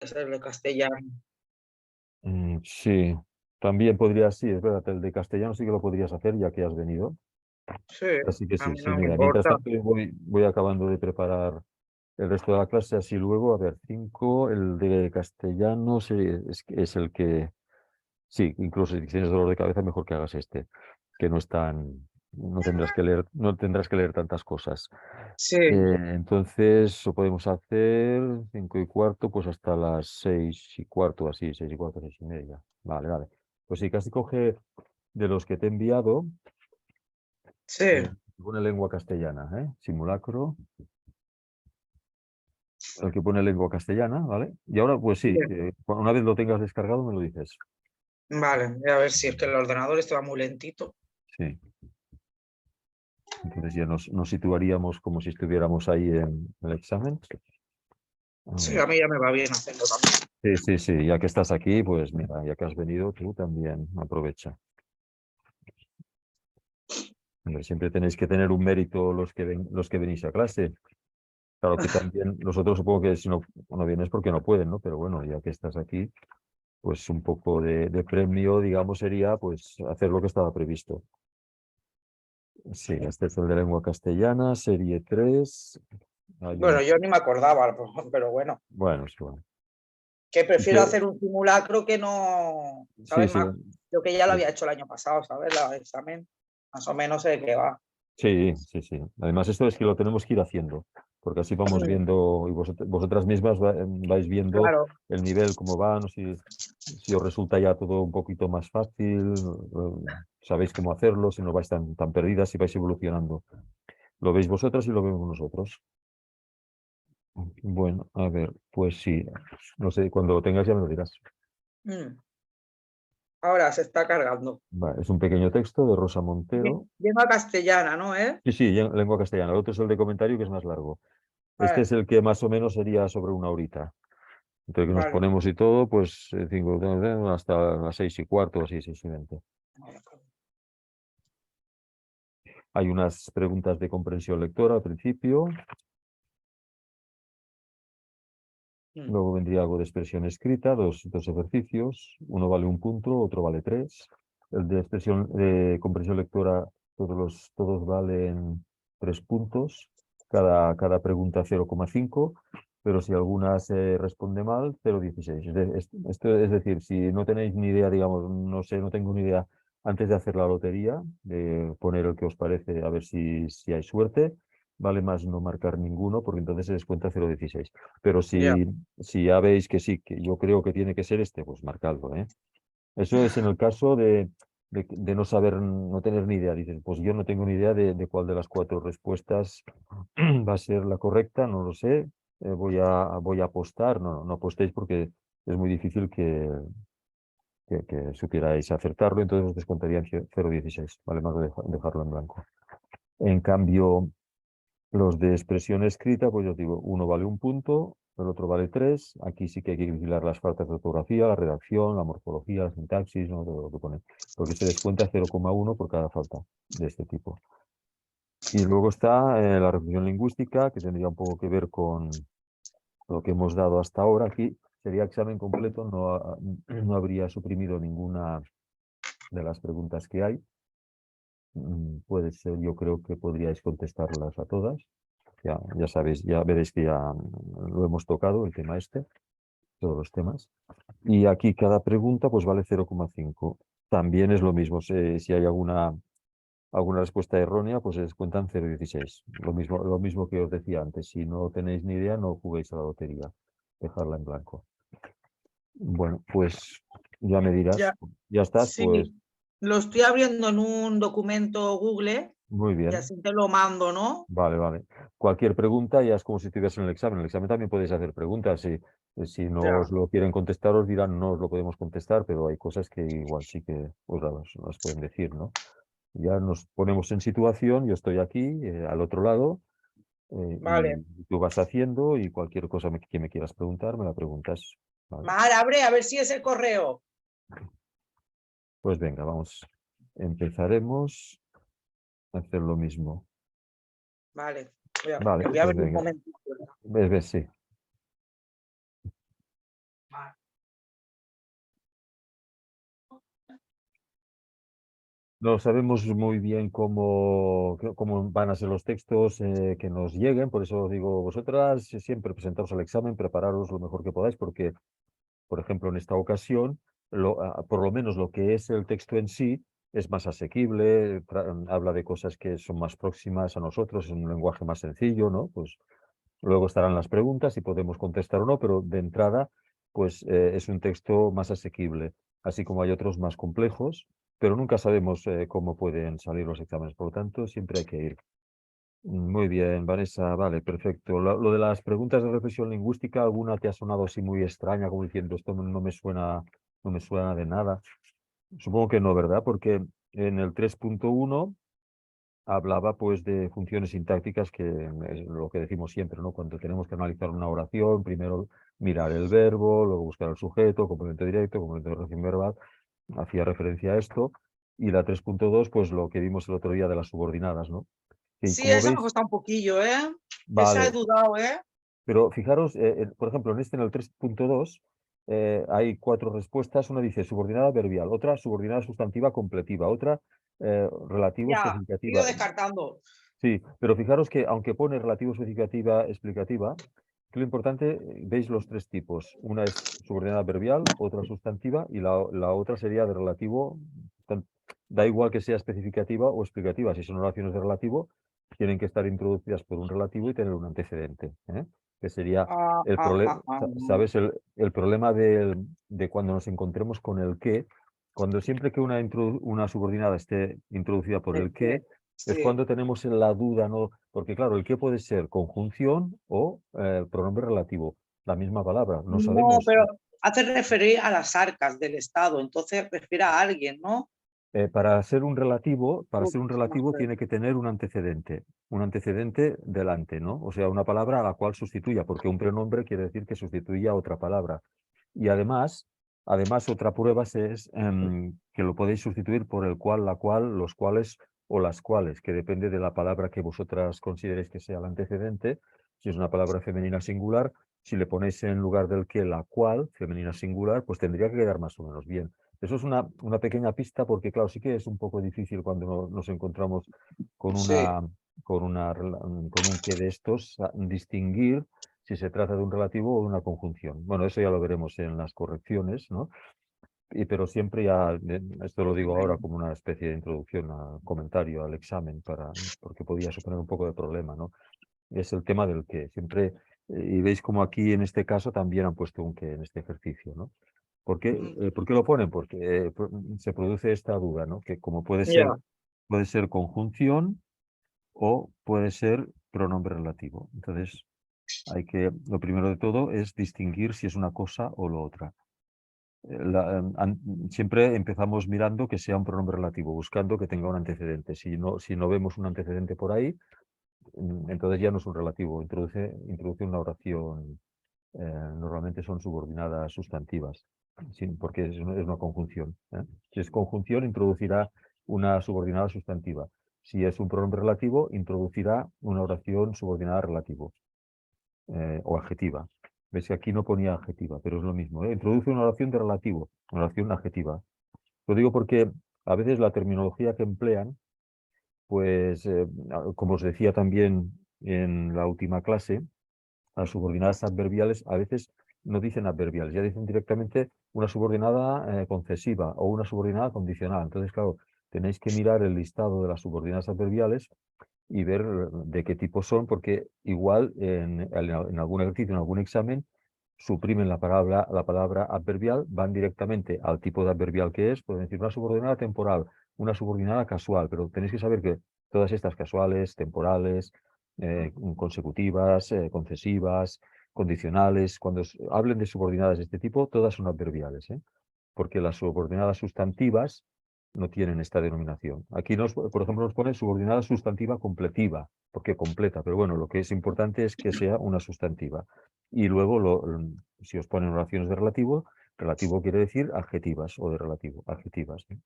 Es el de castellano. Sí, también podrías, sí, es verdad, el de castellano sí que lo podrías hacer ya que has venido. Sí, Así que a sí, mí sí, no me mira, mientras importa. tanto yo voy acabando de preparar el resto de la clase, así luego, a ver, 5, el de castellano sí, es el que, sí, incluso si tienes dolor de cabeza, mejor que hagas este, que no es tan, no tendrás que leer tantas cosas. Sí, Entonces, lo podemos hacer 5:15, pues hasta las 6:15, así, 6:15, 6:30. Vale, vale. Pues sí, casi coge de los que te he enviado, sí, pone lengua castellana, simulacro, el que pone lengua castellana, ¿vale? Y ahora, pues sí, sí. una vez lo tengas descargado, me lo dices. Vale, voy a ver si es que el ordenador estaba muy lentito. Sí. Entonces ya nos situaríamos como si estuviéramos ahí en el examen. A Sí, ver. a mí ya me va bien hacerlo también. Sí, sí, sí, ya que estás aquí, pues mira, ya que has venido, tú también aprovecha. Hombre, siempre tenéis que tener un mérito los que venís a clase. Claro que también los otros supongo que si no vienes porque no pueden, ¿no? Pero bueno, ya que estás aquí, pues un poco de premio, digamos, sería pues hacer lo que estaba previsto. Sí, este es el de lengua castellana, serie 3. Hay Bueno, un... yo ni me acordaba, pero bueno, Bueno, sí, bueno. que ¿Y prefiero qué? hacer un simulacro que no, Sí, ¿sabes? sí, Más, yo que ya lo sí. había hecho el año pasado, ¿sabes? El examen, más o menos sé de qué va. Sí, sí, sí. Además, esto es que lo tenemos que ir haciendo, porque así vamos Mm, viendo, y vosotras mismas vais viendo claro, el nivel, cómo va, no sé si os resulta ya todo un poquito más fácil, sabéis cómo hacerlo, si no vais tan perdidas, si vais evolucionando. Lo veis vosotras y lo vemos nosotros. Bueno, a ver, pues sí, no sé, cuando lo tengas ya me lo dirás. mm. Ahora se está cargando. Va, es un pequeño texto de Rosa Montero. Lengua castellana, ¿no? Sí, sí, lengua castellana. El otro es el de comentario que es más largo. Este Vale, es el que más o menos sería sobre una horita. Entonces que nos vale. ponemos y todo, pues hasta las 6:15, así, 6:20. Hay unas preguntas de comprensión lectora al principio, Mm, luego vendría algo de expresión escrita, dos ejercicios, uno vale 1 punto, otro vale 3. El de expresión de comprensión lectora, todos valen 3 puntos, cada pregunta 0,5, pero si alguna se responde mal, 0,16. Esto es decir, si no tenéis ni idea, digamos, no sé, no tengo ni idea antes de hacer la lotería, de poner el que os parece, a ver si hay suerte, vale más no marcar ninguno, porque entonces se descuenta 0,16. Pero ya. si ya veis que sí, que yo creo que tiene que ser este, pues marcadlo, ¿eh? Eso es en el caso de no saber, no tener ni idea. Dices, pues yo no tengo ni idea de cuál de las 4 respuestas va a ser la correcta, no lo sé, voy a apostar. No, no apostéis porque es muy difícil que supierais acertarlo, entonces os descontarían 0,16, vale más dejarlo en blanco. En cambio, los de expresión escrita, pues yo os digo, uno vale 1 punto, el otro vale 3. Aquí sí que hay que vigilar las faltas de ortografía, la redacción, la morfología, la sintaxis, ¿no? Todo lo que pone, porque se descuenta 0,1 por cada falta de este tipo. Y luego está la reflexión lingüística, que tendría un poco que ver con lo que hemos dado hasta ahora. Aquí sería examen completo, no habría suprimido ninguna de las preguntas que hay. Puede ser, yo creo que podríais contestarlas a todas. Ya sabéis, ya veréis que ya lo hemos tocado, el tema este, todos los temas. Y aquí cada pregunta pues vale 0,5. También es lo mismo, si hay alguna respuesta errónea, pues se descuentan 0,16. Lo mismo que os decía antes, si no tenéis ni idea, no juguéis a la lotería, dejarla en blanco. Bueno, pues ya me dirás, Ya, ya estás, pues sí, lo estoy abriendo en un documento Google muy y bien. así te lo mando, ¿no? Vale, vale. Cualquier pregunta ya es como si estuvieras en el examen. En el examen también podéis hacer preguntas. Si no Ya, os lo quieren contestar, os dirán no os lo podemos contestar, pero hay cosas que igual sí que os las pueden decir, ¿no? Ya nos ponemos en situación, yo estoy aquí, al otro lado, vale. y tú vas haciendo y cualquier cosa que me quieras preguntar, me la preguntas. ¿Vale? Mar, abre a ver si es el correo. Pues venga, vamos. Empezaremos a hacer lo mismo. Vale, Vale, lo voy a pues abrir un venga. momentito. Ves, sí. No sabemos muy bien cómo van a ser los textos que nos lleguen, por eso os digo, vosotras siempre presentaros al examen, prepararos lo mejor que podáis, porque, por ejemplo, en esta ocasión, por lo menos lo que es el texto en sí es más asequible, habla de cosas que son más próximas a nosotros, es un lenguaje más sencillo, ¿no? Pues luego estarán las preguntas y podemos contestar o no, pero de entrada, pues es un texto más asequible, así como hay otros más complejos, pero nunca sabemos cómo pueden salir los exámenes, por lo tanto, siempre hay que ir. Muy bien, Vanessa, vale, perfecto. Lo de las preguntas de reflexión lingüística, ¿alguna te ha sonado así muy extraña, como diciendo esto no me suena, no me suena de nada? Supongo que no, ¿verdad? Porque en el 3.1 hablaba pues de funciones sintácticas, que es lo que decimos siempre, ¿no? Cuando tenemos que analizar una oración, primero mirar el verbo, luego buscar el sujeto, complemento directo, complemento de oración verbal, hacía referencia a esto. Y la 3.2, pues lo que vimos el otro día de las subordinadas, ¿no? Y Sí, como esa me veis, cuesta un poquillo, ¿eh? Esa he vale, dudado, ¿eh? pero fijaros, por ejemplo, en el 3.2, hay 4 respuestas. Una dice subordinada verbial, otra subordinada sustantiva completiva, otra relativo Ya, he ido especificativa. descartando. Sí, pero fijaros que aunque pone relativo especificativa explicativa, que lo importante, veis los 3 tipos. Una es subordinada verbial, otra sustantiva y la otra sería de relativo. Da igual que sea especificativa o explicativa. Si son oraciones de relativo, tienen que estar introducidas por un relativo y tener un antecedente, ¿eh? Que sería Ah, el ah, problema, ah, ah. ¿sabes? El problema de cuando nos encontremos con el qué, cuando siempre que una subordinada esté introducida por el qué, es Sí. cuando tenemos la duda, ¿no? Porque claro, el qué puede ser conjunción o pronombre relativo, la misma palabra, no No, sabemos. pero hace referir a las arcas del Estado, entonces refiere a alguien, ¿no? Para ser un Uf, no relativo sé. tiene que tener un antecedente delante, ¿no? O sea, una palabra a la cual sustituya, porque un pronombre quiere decir que sustituya a otra palabra. Y además otra prueba es que lo podéis sustituir por el cual, la cual, los cuales o las cuales, que depende de la palabra que vosotras consideréis que sea el antecedente. Si es una palabra femenina singular, si le ponéis en lugar del que la cual, femenina singular, pues tendría que quedar más o menos bien. Eso es una pequeña pista porque, claro, sí que es un poco difícil cuando nos encontramos con Sí, con un que de estos, distinguir si se trata de un relativo o de una conjunción. Bueno, eso ya lo veremos en las correcciones, ¿no? Pero siempre ya, esto lo digo ahora como una especie de introducción, comentario al examen, porque podía suponer un poco de problema, ¿no? Es el tema del que siempre, y veis como aquí en este caso también han puesto un que en este ejercicio, ¿no? ¿Por qué lo ponen? Porque se produce esta duda, ¿no? Que como ya. puede ser conjunción o puede ser pronombre relativo. Entonces, lo primero de todo es distinguir si es una cosa o lo otra. Siempre empezamos mirando que sea un pronombre relativo, buscando que tenga un antecedente. Si no vemos un antecedente por ahí, entonces ya no es un relativo, introduce una oración. Normalmente son subordinadas sustantivas, porque es una conjunción, ¿eh? Si es conjunción, introducirá una subordinada sustantiva. Si es un pronombre relativo, introducirá una oración subordinada relativo o adjetiva. Ves que aquí no ponía adjetiva, pero es lo mismo, ¿eh? Introduce una oración de relativo, una oración adjetiva. Lo digo porque a veces la terminología que emplean, pues, como os decía también en la última clase, las subordinadas adverbiales a veces no dicen adverbiales, ya dicen directamente una subordinada concesiva o una subordinada condicional. Entonces, claro, tenéis que mirar el listado de las subordinadas adverbiales y ver de qué tipo son, porque igual en algún ejercicio, en algún examen, suprimen la palabra adverbial, van directamente al tipo de adverbial que es, pueden decir una subordinada temporal, una subordinada casual, pero tenéis que saber que todas estas casuales, temporales, consecutivas, concesivas, condicionales, cuando hablen de subordinadas de este tipo, todas son adverbiales, ¿eh? Porque las subordinadas sustantivas no tienen esta denominación. Aquí, por ejemplo, nos pone subordinada sustantiva completiva, porque completa, pero bueno, lo que es importante es que sea una sustantiva. Y luego, si os ponen oraciones de relativo, relativo quiere decir adjetivas o de relativo, adjetivas, ¿eh?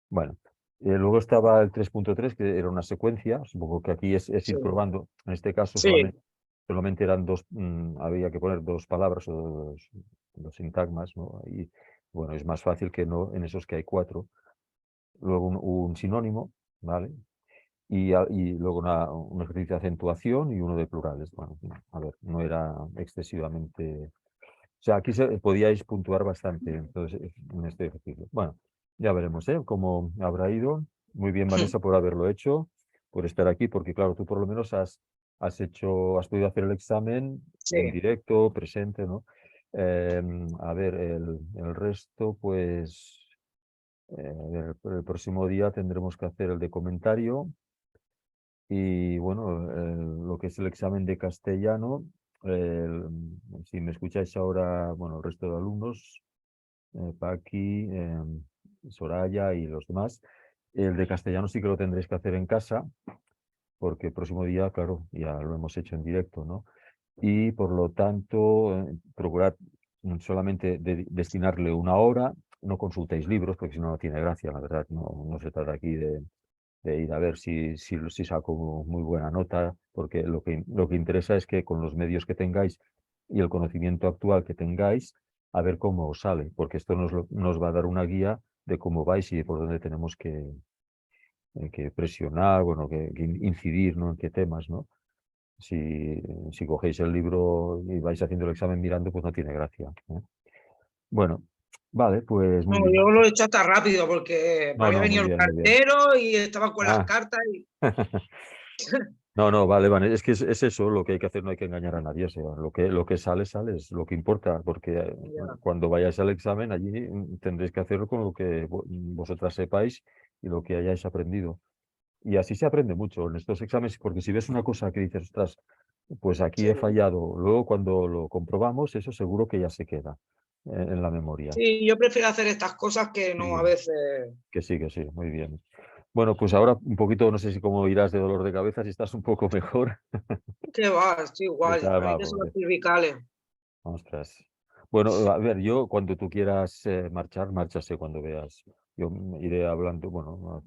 Bueno, luego estaba el 3.3, que era una secuencia, supongo que aquí es Sí, ir probando. En este caso sí, solamente eran dos, había que poner 2 palabras o los sintagmas, ¿no? Y bueno, es más fácil que no en esos que hay 4. Luego un sinónimo, ¿vale? Y luego un ejercicio de acentuación y uno de plurales. Bueno, a ver, no era excesivamente... O sea, aquí podíais puntuar bastante entonces, en este ejercicio. Bueno, ya veremos, ¿eh? Cómo habrá ido. Muy bien, Vanessa, por haberlo hecho, por estar aquí, porque claro, tú por lo menos has podido hacer el examen en Sí. directo, presente, ¿no? A ver, el resto, pues, el próximo día tendremos que hacer el de comentario y, bueno, lo que es el examen de castellano. Si me escucháis ahora, bueno, el resto de alumnos, Paqui, Soraya y los demás, el de castellano sí que lo tendréis que hacer en casa, porque el próximo día, claro, ya lo hemos hecho en directo, ¿no? Y por lo tanto, procurad solamente destinarle una hora, no consultéis libros, porque si no, no tiene gracia, la verdad, no se trata aquí de ir a ver si saco muy buena nota, porque lo que interesa es que con los medios que tengáis y el conocimiento actual que tengáis, a ver cómo os sale, porque esto nos va a dar una guía de cómo vais y por dónde tenemos que presionar, bueno, que incidir, ¿no? En qué temas, ¿no? Si cogéis el libro y vais haciendo el examen mirando, pues no tiene gracia, ¿eh? Bueno, vale, pues No, muy bien. yo lo he hecho hasta rápido porque No, había no, muy venido el bien, muy bien. cartero y estaba con las Ah. cartas y No, no, vale, vale. Es que es eso lo que hay que hacer, no hay que engañar a nadie. O sea, lo que sale, sale, es lo que importa, porque ya. cuando vayáis al examen allí tendréis que hacerlo con lo que vosotras sepáis y lo que hayáis aprendido. Y así se aprende mucho en estos exámenes, porque si ves una cosa que dices, ostras, pues aquí Sí. he fallado, luego cuando lo comprobamos, eso seguro que ya se queda en la memoria. Sí, yo prefiero hacer estas cosas que no a Sí, veces. que sí, muy bien. Bueno, pues ahora un poquito, no sé si cómo irás de dolor de cabeza, si estás un poco mejor. ¿Qué va? Estoy igual. Está Para mí mal, que son los cervicales. ostras. Bueno, a ver, yo cuando tú quieras marchar, márchase cuando veas. Yo iré hablando, bueno,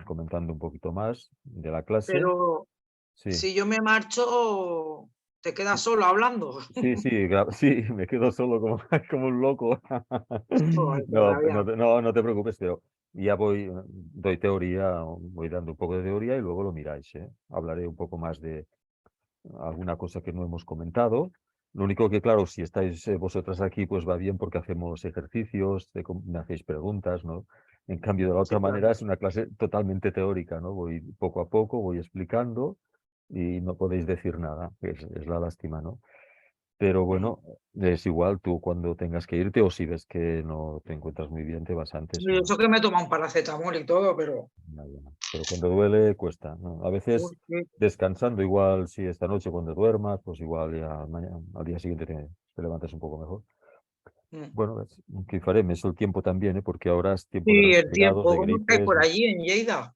comentando un poquito más de la clase. Pero Sí, si yo me marcho, te quedas solo hablando. sí, sí, sí, me quedo solo como, como un loco. Joder, qué No, rabia. no te preocupes, pero ya doy teoría, voy dando un poco de teoría y luego lo miráis, ¿eh? Hablaré un poco más de alguna cosa que no hemos comentado. Lo único que, claro, si estáis vosotras aquí, pues va bien porque hacemos ejercicios, me hacéis preguntas, ¿no? En cambio, de la Sí, otra claro. manera es una clase totalmente teórica, ¿no? Voy poco a poco, voy explicando y no podéis decir nada, es la lástima, ¿no? Pero Mm. bueno, es igual, tú cuando tengas que irte o si ves que no te encuentras muy bien, te vas antes Y y eso que me toma un paracetamol y todo, pero nada. Pero cuando duele, cuesta, ¿no? A veces sí. descansando, igual si esta noche cuando duermas, pues igual ya mañana, al día siguiente te levantas un poco mejor. Mm. Bueno, que farem, es el tiempo también, ¿eh? Porque ahora es tiempo de Sí, el resfriados, tiempo, de ¿cómo estáis gripes. por allí en Lleida?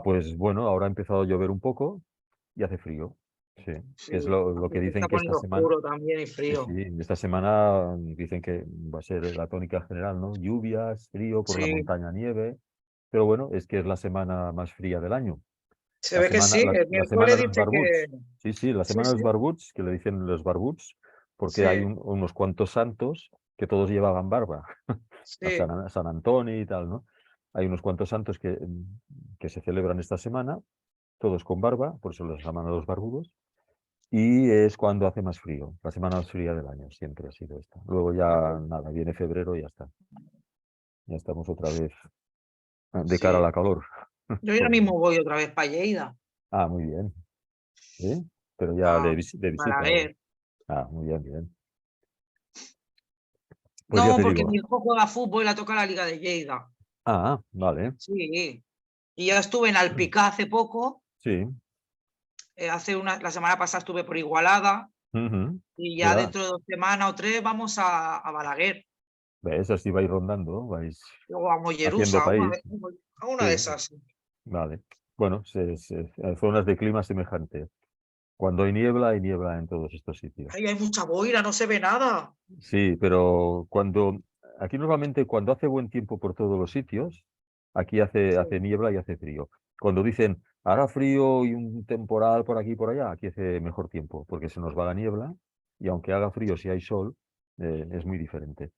Pues bueno, ahora ha empezado a llover un poco y hace frío. Sí, Sí, que es lo aquí que se dicen está que esta poniendo semana. oscuro también y Sí, frío. sí, esta semana dicen que va a ser la tónica general, ¿no? Lluvias, frío, por la Sí, montaña nieve. Pero bueno, es que es la semana más fría del año. se La ve que semana, sí. la, El la semana miércoles de los dice que barbuts. Sí, sí, la sí, semana de los sí, barbuts, que le dicen los barbuts, porque hay sí, unos cuantos santos que todos llevaban barba. A sí. San Antonio y tal, ¿no? Hay unos cuantos santos que se celebran esta semana, todos con barba, por eso los llaman a los barbudos, y es cuando hace más frío, la semana más fría del año, siempre ha sido esta. Luego ya nada, viene febrero y ya está. Ya estamos otra vez de cara a Sí. la calor. Yo ya mismo voy otra vez para Lleida, Muy bien. ¿Sí? Pero ya a de visita. Balaguer. Muy bien, bien. Pues ya No, te porque mi digo. hijo juega fútbol y la toca la Liga de Lleida. Vale. Sí. Y ya estuve en Alpicat hace poco. Sí. La semana pasada estuve por Igualada Ujú. y ya Ya, dentro de 2 semanas o 3 vamos a Balaguer. ves, así vais rondando, vais Luego a Mollerusa, haciendo país. a una de Sí, esas. vale. Bueno, zonas de clima semejante. Cuando hay niebla en todos estos sitios. Ay, hay mucha boira, no se ve nada. Sí, pero aquí normalmente cuando hace buen tiempo por todos los sitios, aquí hace Sí. niebla y hace frío. Cuando dicen hará frío y un temporal por aquí y por allá, aquí hace mejor tiempo, porque se nos va la niebla y aunque haga frío, si hay sol, es muy diferente.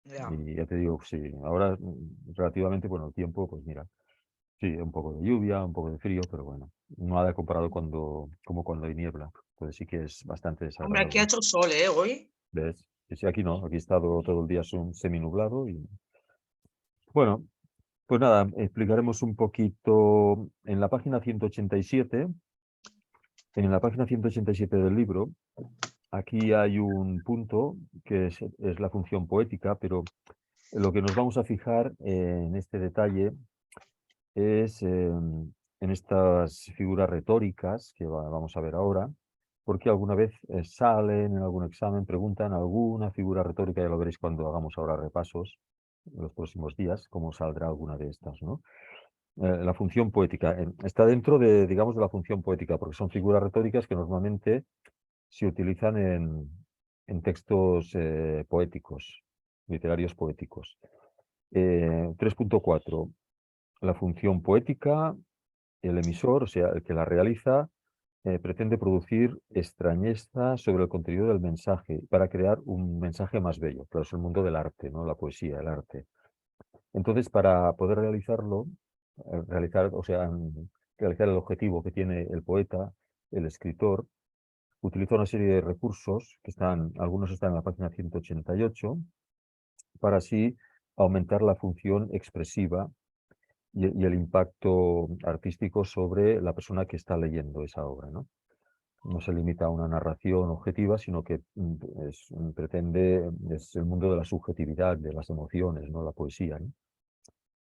Ya. Y ya te digo, sí, ahora relativamente, bueno, el tiempo, pues mira, sí, un poco de lluvia, un poco de frío, pero bueno, nada comparado como cuando hay niebla. Entonces sí que es bastante Hombre, aquí ha desagradable. hecho sol, hoy. ¿Ves? Y sí, aquí no, aquí ha estado todo el día seminublado y bueno, pues nada, explicaremos un poquito en la página 187, en la página 187 del libro. Aquí hay un punto que es la función poética, pero lo que nos vamos a fijar en este detalle es en estas figuras retóricas que vamos a ver ahora, porque alguna vez salen en algún examen, preguntan alguna figura retórica, ya lo veréis cuando hagamos ahora repasos en los próximos días, cómo saldrá alguna de estas, ¿no? La función poética está dentro de, digamos, de la función poética, porque son figuras retóricas que normalmente se utilizan en textos poéticos, literarios poéticos. 3.4. La función poética, el emisor, o sea, el que la realiza, pretende producir extrañeza sobre el contenido del mensaje para crear un mensaje más bello. Claro, es el mundo del arte, ¿no? La poesía, el arte. Entonces, para poder realizarlo, o sea, realizar el objetivo que tiene el poeta, el escritor, utiliza una serie de recursos que algunos están en la página 188, para así aumentar la función expresiva y el impacto artístico sobre la persona que está leyendo esa obra, ¿no? No se limita a una narración objetiva, sino que es el mundo de la subjetividad, de las emociones, ¿no? La poesía, ¿no?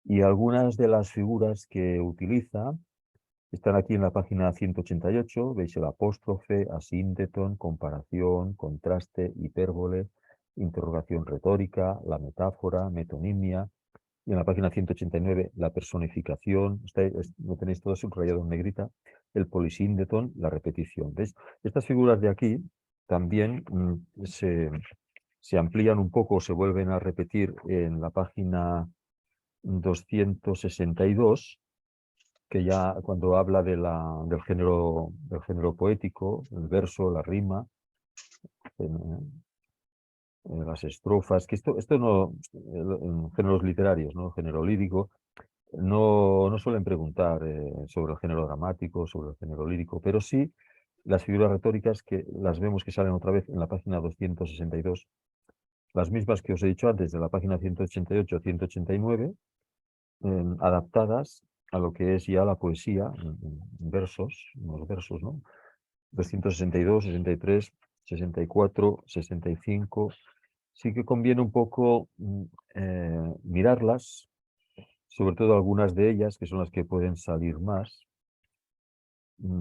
Y algunas de las figuras que utiliza están aquí en la página 188, veis el apóstrofe, asínteton, comparación, contraste, hipérbole, interrogación retórica, la metáfora, metonimia, y en la página 189 la personificación, lo tenéis todo subrayado en negrita, el polisíndeton, la repetición. ¿Veis? Estas figuras de aquí también se amplían un poco, se vuelven a repetir en la página 262, que ya cuando habla del género poético, el verso, la rima, las estrofas, que esto no, en géneros literarios, ¿no? Género lírico, no suelen preguntar sobre el género dramático, sobre el género lírico, pero sí las figuras retóricas que las vemos que salen otra vez en la página 262, las mismas que os he dicho antes de la página 188 189, adaptadas a lo que es ya la poesía, en versos, unos versos, ¿no? 262, 63, 64, 65. Sí que conviene un poco mirarlas, sobre todo algunas de ellas, que son las que pueden salir más.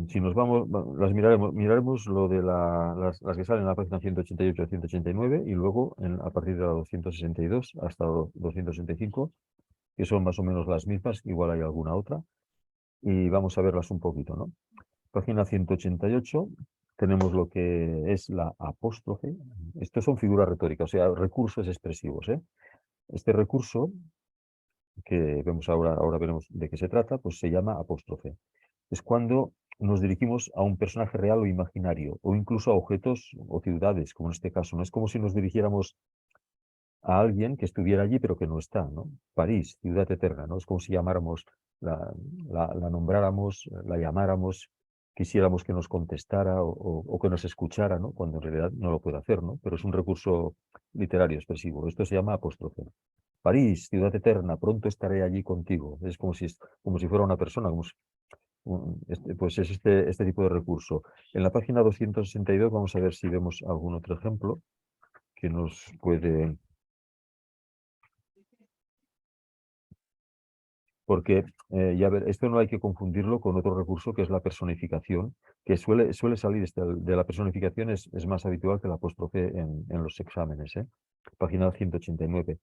Si nos vamos, las miraremos lo de las que salen en la página 188 189 y luego a partir de la 262 hasta 265, que son más o menos las mismas, igual hay alguna otra, y vamos a verlas un poquito, ¿no? Página 188 tenemos lo que es la apóstrofe. Estos son figuras retóricas, o sea, recursos expresivos, ¿eh? Este recurso que vemos ahora veremos de qué se trata, pues se llama apóstrofe. Es cuando nos dirigimos a un personaje real o imaginario, o incluso a objetos o ciudades, como en este caso. No es como si nos dirigiéramos a alguien que estuviera allí pero que no está, ¿no? París, ciudad eterna, ¿no? Es como si llamáramos, la nombráramos, la llamáramos, quisiéramos que nos contestara o que nos escuchara, ¿no? Cuando en realidad no lo puede hacer, ¿no? Pero es un recurso literario expresivo. Esto se llama apóstrofe. París, ciudad eterna, pronto estaré allí contigo. Es como si fuera una persona, pues es este tipo de recurso. En la página 262 vamos a ver si vemos algún otro ejemplo que nos puede... Porque, ya ver, esto no hay que confundirlo con otro recurso que es la personificación, que suele salir, de la personificación es más habitual que la apóstrofe en los exámenes, ¿eh? Página 189.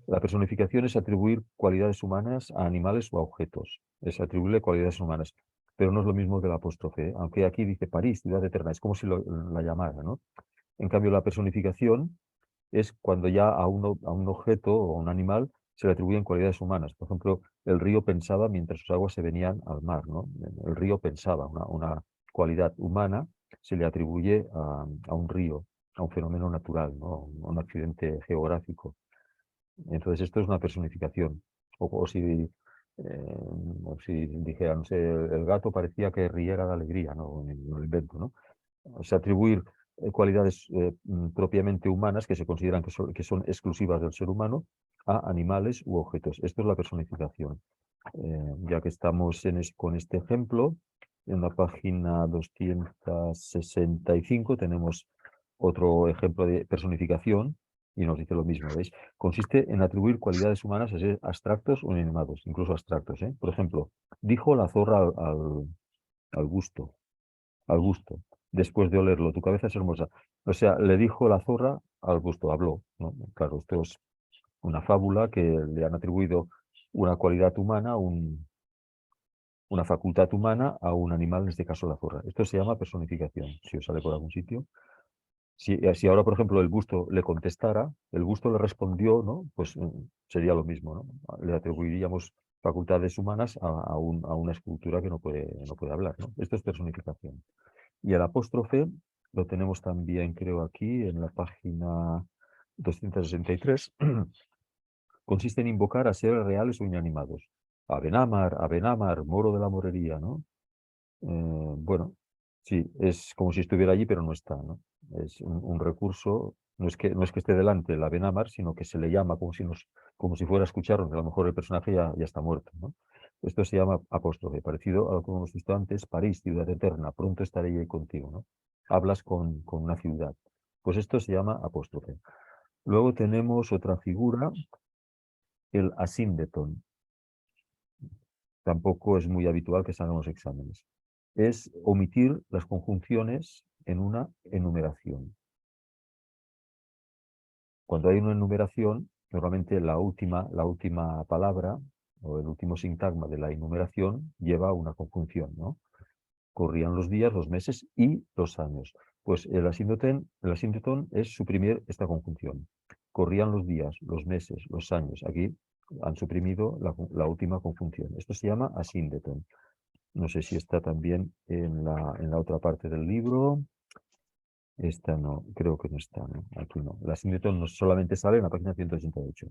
La personificación es atribuir cualidades humanas a animales o a objetos. Es atribuirle cualidades humanas. Pero no es lo mismo que la apóstrofe, ¿eh? Aunque aquí dice París, ciudad eterna, es como si la llamara, ¿no? En cambio, la personificación es cuando ya a un objeto o a un animal se le atribuyen cualidades humanas. Por ejemplo, el río pensaba mientras sus aguas se venían al mar, ¿no? El río pensaba, una cualidad humana se le atribuye a un río. a un fenómeno natural, ¿no? A un accidente geográfico. Entonces esto es una personificación. O si dijera, no sé, el gato parecía que riera de alegría, no lo invento, ¿no? O sea, atribuir cualidades propiamente humanas que se consideran que son exclusivas del ser humano a animales u objetos. Esto es la personificación. Ya que estamos con este ejemplo, en la página 265 tenemos otro ejemplo de personificación y nos dice lo mismo, ¿veis? Consiste en atribuir cualidades humanas a seres abstractos o inanimados, incluso abstractos, ¿eh? Por ejemplo, dijo la zorra al gusto, después de olerlo, tu cabeza es hermosa. O sea, le dijo la zorra al gusto, habló, ¿no? Claro, esto es una fábula que le han atribuido una cualidad humana, una facultad humana a un animal, en este caso la zorra. Esto se llama personificación, si os sale por algún sitio. Si ahora, por ejemplo, el gusto le contestara, el gusto le respondió, ¿no? Pues sería lo mismo, ¿no? Le atribuiríamos facultades humanas a una escultura que no puede hablar, ¿no? Esto es personificación. Y el apóstrofe lo tenemos también, creo, aquí en la página 263. Consiste en invocar a seres reales o inanimados. Abenamar, moro de la morería, ¿no? Bueno, sí, es como si estuviera allí, pero no está, ¿no? Es un recurso, no es que esté delante el Abenamar, sino que se le llama como si fuera a escucharnos, a lo mejor el personaje ya está muerto, ¿no? Esto se llama apóstrofe, parecido a lo que hemos visto antes, París, ciudad eterna, pronto estaré ahí contigo, ¿no? Hablas con una ciudad. Pues esto se llama apóstrofe. Luego tenemos otra figura, el asíndeton. Tampoco es muy habitual que salgan los exámenes. Es omitir las conjunciones en una enumeración. Cuando hay una enumeración, normalmente la última palabra o el último sintagma de la enumeración lleva una conjunción, ¿no? Corrían los días, los meses y los años. Pues el asíndeton es suprimir esta conjunción. Corrían los días, los meses, los años. Aquí han suprimido la última conjunción. Esto se llama asíndeton. No sé si está también en la otra parte del libro. Esta no, creo que no está, ¿no? Aquí no. La asíndeton no solamente sale en la página 188.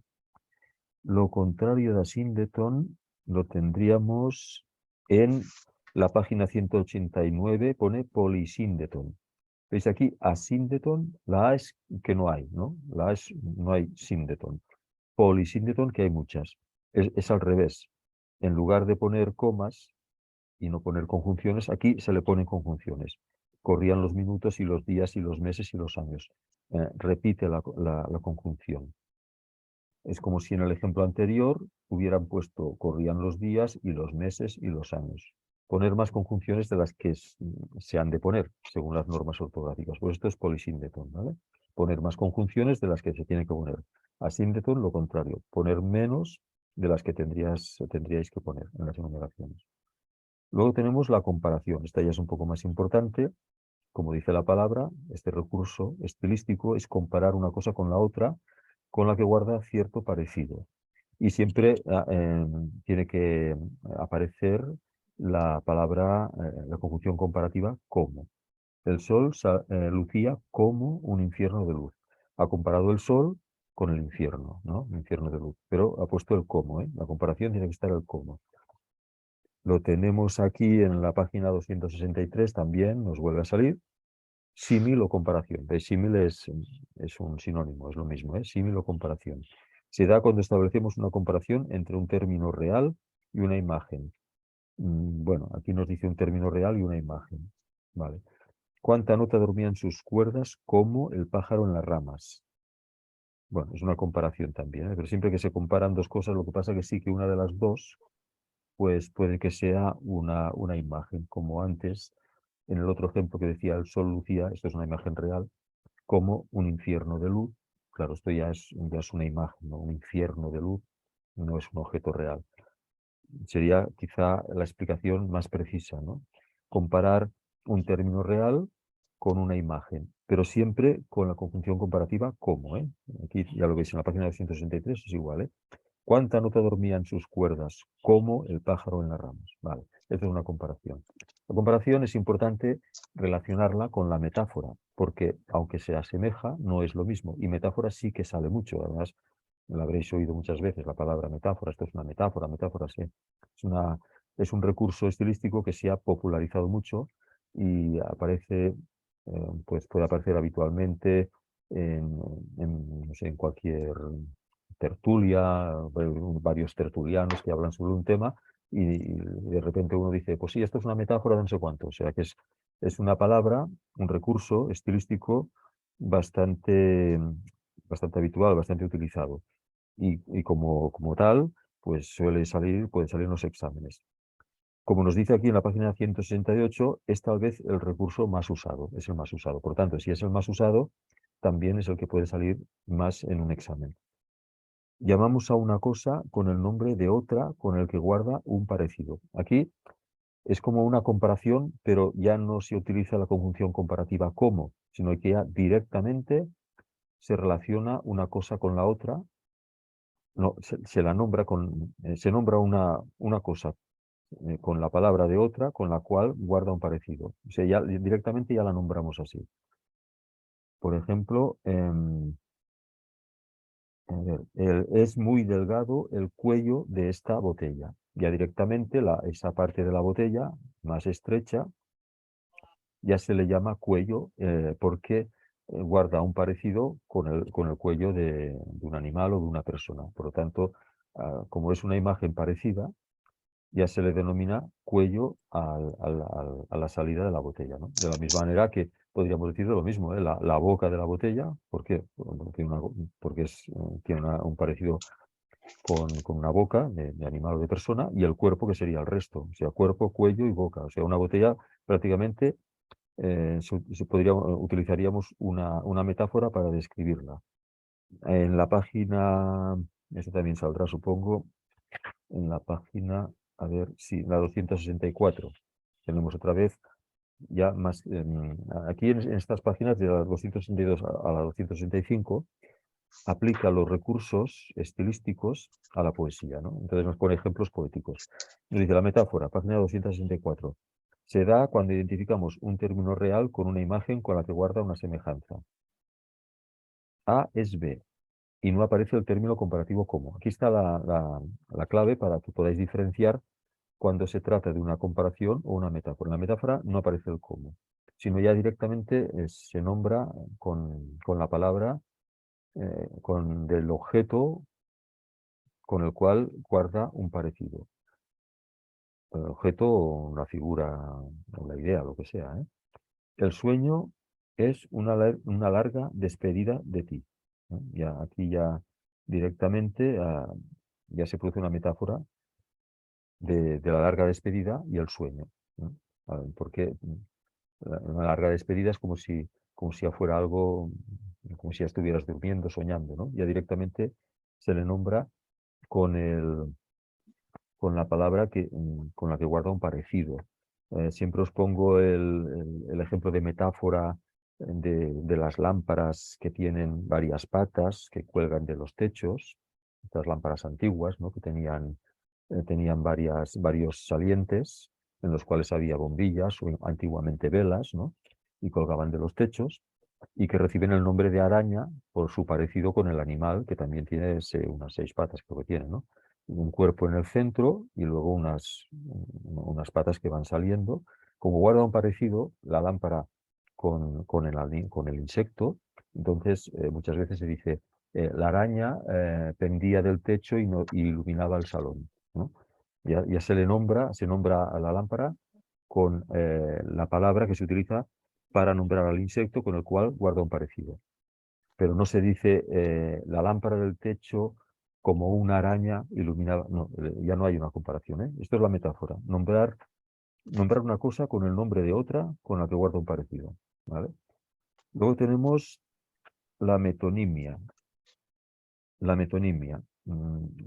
Lo contrario de asíndeton lo tendríamos en la página 189, pone polisíndeton. ¿Veis aquí? Asíndeton, la A es que no hay, ¿no? La A es no hay síndeton. Polisíndeton, que hay muchas. Es al revés. En lugar de poner comas y no poner conjunciones, aquí se le ponen conjunciones. Corrían los minutos y los días y los meses y los años. Repite la conjunción. Es como si en el ejemplo anterior hubieran puesto corrían los días y los meses y los años. Poner más conjunciones de las que se han de poner, según las normas ortográficas. Pues esto es polisíndeton, ¿vale? Poner más conjunciones de las que se tienen que poner. Asíndeton, lo contrario, poner menos de las que tendríais que poner en las enumeraciones. Luego tenemos la comparación. Esta ya es un poco más importante. Como dice la palabra, este recurso estilístico es comparar una cosa con la otra, con la que guarda cierto parecido. Y siempre tiene que aparecer la palabra, la conjunción comparativa como. El sol lucía como un infierno de luz. Ha comparado el sol con el infierno, ¿no? Un infierno de luz. Pero ha puesto el como, ¿eh? La comparación tiene que estar el como. Lo tenemos aquí en la página 263 también, nos vuelve a salir. Símil o comparación. Símil es un sinónimo, es lo mismo, ¿eh? Símil o comparación. Se da cuando establecemos una comparación entre un término real y una imagen. Bueno, aquí nos dice un término real y una imagen. Vale. ¿Cuánta nota dormía en sus cuerdas como el pájaro en las ramas? Bueno, es una comparación también, ¿eh? Pero siempre que se comparan dos cosas, lo que pasa es que sí que una de las dos pues puede que sea una imagen, como antes, en el otro ejemplo que decía el sol lucía, esto es una imagen real, como un infierno de luz. Claro, esto ya es una imagen, ¿no? Un infierno de luz no es un objeto real. Sería quizá la explicación más precisa, ¿no? Comparar un término real con una imagen, pero siempre con la conjunción comparativa como, ¿eh? Aquí ya lo veis en la página 263, es igual, ¿eh? ¿Cuánta nota dormía en sus cuerdas? Como el pájaro en las ramas. Vale, esta es una comparación. La comparación es importante relacionarla con la metáfora, porque aunque se asemeja, no es lo mismo. Y metáfora sí que sale mucho. Además, la habréis oído muchas veces, la palabra metáfora. Esto es una metáfora, metáfora, sí. Es un recurso estilístico que se ha popularizado mucho y aparece, pues puede aparecer habitualmente no sé, en cualquier tertulia, varios tertulianos que hablan sobre un tema y de repente uno dice, pues sí, esto es una metáfora de no sé cuánto. O sea que es una palabra, un recurso estilístico bastante, bastante habitual, bastante utilizado. Y como tal, pues puede salir en los exámenes. Como nos dice aquí en la página 168, es tal vez el recurso más usado, es el más usado. Por tanto, si es el más usado, también es el que puede salir más en un examen. Llamamos a una cosa con el nombre de otra con el que guarda un parecido. Aquí es como una comparación, pero ya no se utiliza la conjunción comparativa como, sino que ya directamente se relaciona una cosa con la otra. No, se la nombra se nombra una cosa con la palabra de otra con la cual guarda un parecido. O sea, ya directamente ya la nombramos así. Por ejemplo, a ver, es muy delgado el cuello de esta botella. Ya directamente esa parte de la botella más estrecha ya se le llama cuello porque guarda un parecido con el cuello de un animal o de una persona. Por lo tanto, como es una imagen parecida, ya se le denomina cuello a la salida de la botella, ¿no? De la misma manera que podríamos decir de lo mismo, ¿eh? La boca de la botella, ¿por qué? Porque tiene un parecido con una boca de animal o de persona y el cuerpo que sería el resto, o sea, cuerpo, cuello y boca. O sea, una botella prácticamente utilizaríamos una metáfora para describirla. En la página, eso también saldrá, supongo, en la página, a ver, sí, la 264. Tenemos otra vez ya más, aquí en estas páginas de la 262 a la 265, aplica los recursos estilísticos a la poesía, ¿no? Entonces nos pone ejemplos poéticos. Nos dice la metáfora, página 264. Se da cuando identificamos un término real con una imagen con la que guarda una semejanza. A es B y no aparece el término comparativo como. Aquí está la clave para que podáis diferenciar cuando se trata de una comparación o una metáfora. En la metáfora no aparece el cómo, sino ya directamente se nombra con la palabra, del objeto con el cual guarda un parecido. El objeto o la figura o la idea, lo que sea, ¿eh? El sueño es una larga despedida de ti, ¿no? Ya, aquí ya directamente ya se produce una metáfora de la larga despedida y el sueño, ¿no? Porque una larga despedida es como si ya fuera algo, como si ya estuvieras durmiendo, soñando, ¿no? Ya directamente se le nombra con con la palabra con la que guarda un parecido. Siempre os pongo el ejemplo de metáfora de las lámparas que tienen varias patas que cuelgan de los techos, estas lámparas antiguas, ¿no? Que tenían varios salientes en los cuales había bombillas o antiguamente velas, ¿no? Y colgaban de los techos y que reciben el nombre de araña por su parecido con el animal, que también tiene unas 6 patas, creo que tiene, ¿no? Un cuerpo en el centro y luego unas patas que van saliendo. Como guarda un parecido, la lámpara con el insecto, entonces muchas veces se dice, la araña pendía del techo y iluminaba el salón, ¿no? Ya se nombra a la lámpara con la palabra que se utiliza para nombrar al insecto con el cual guarda un parecido. Pero no se dice la lámpara del techo como una araña iluminada. No, ya no hay una comparación, ¿eh? Esto es la metáfora. Nombrar una cosa con el nombre de otra con la que guarda un parecido, ¿vale? Luego tenemos la metonimia. La metonimia.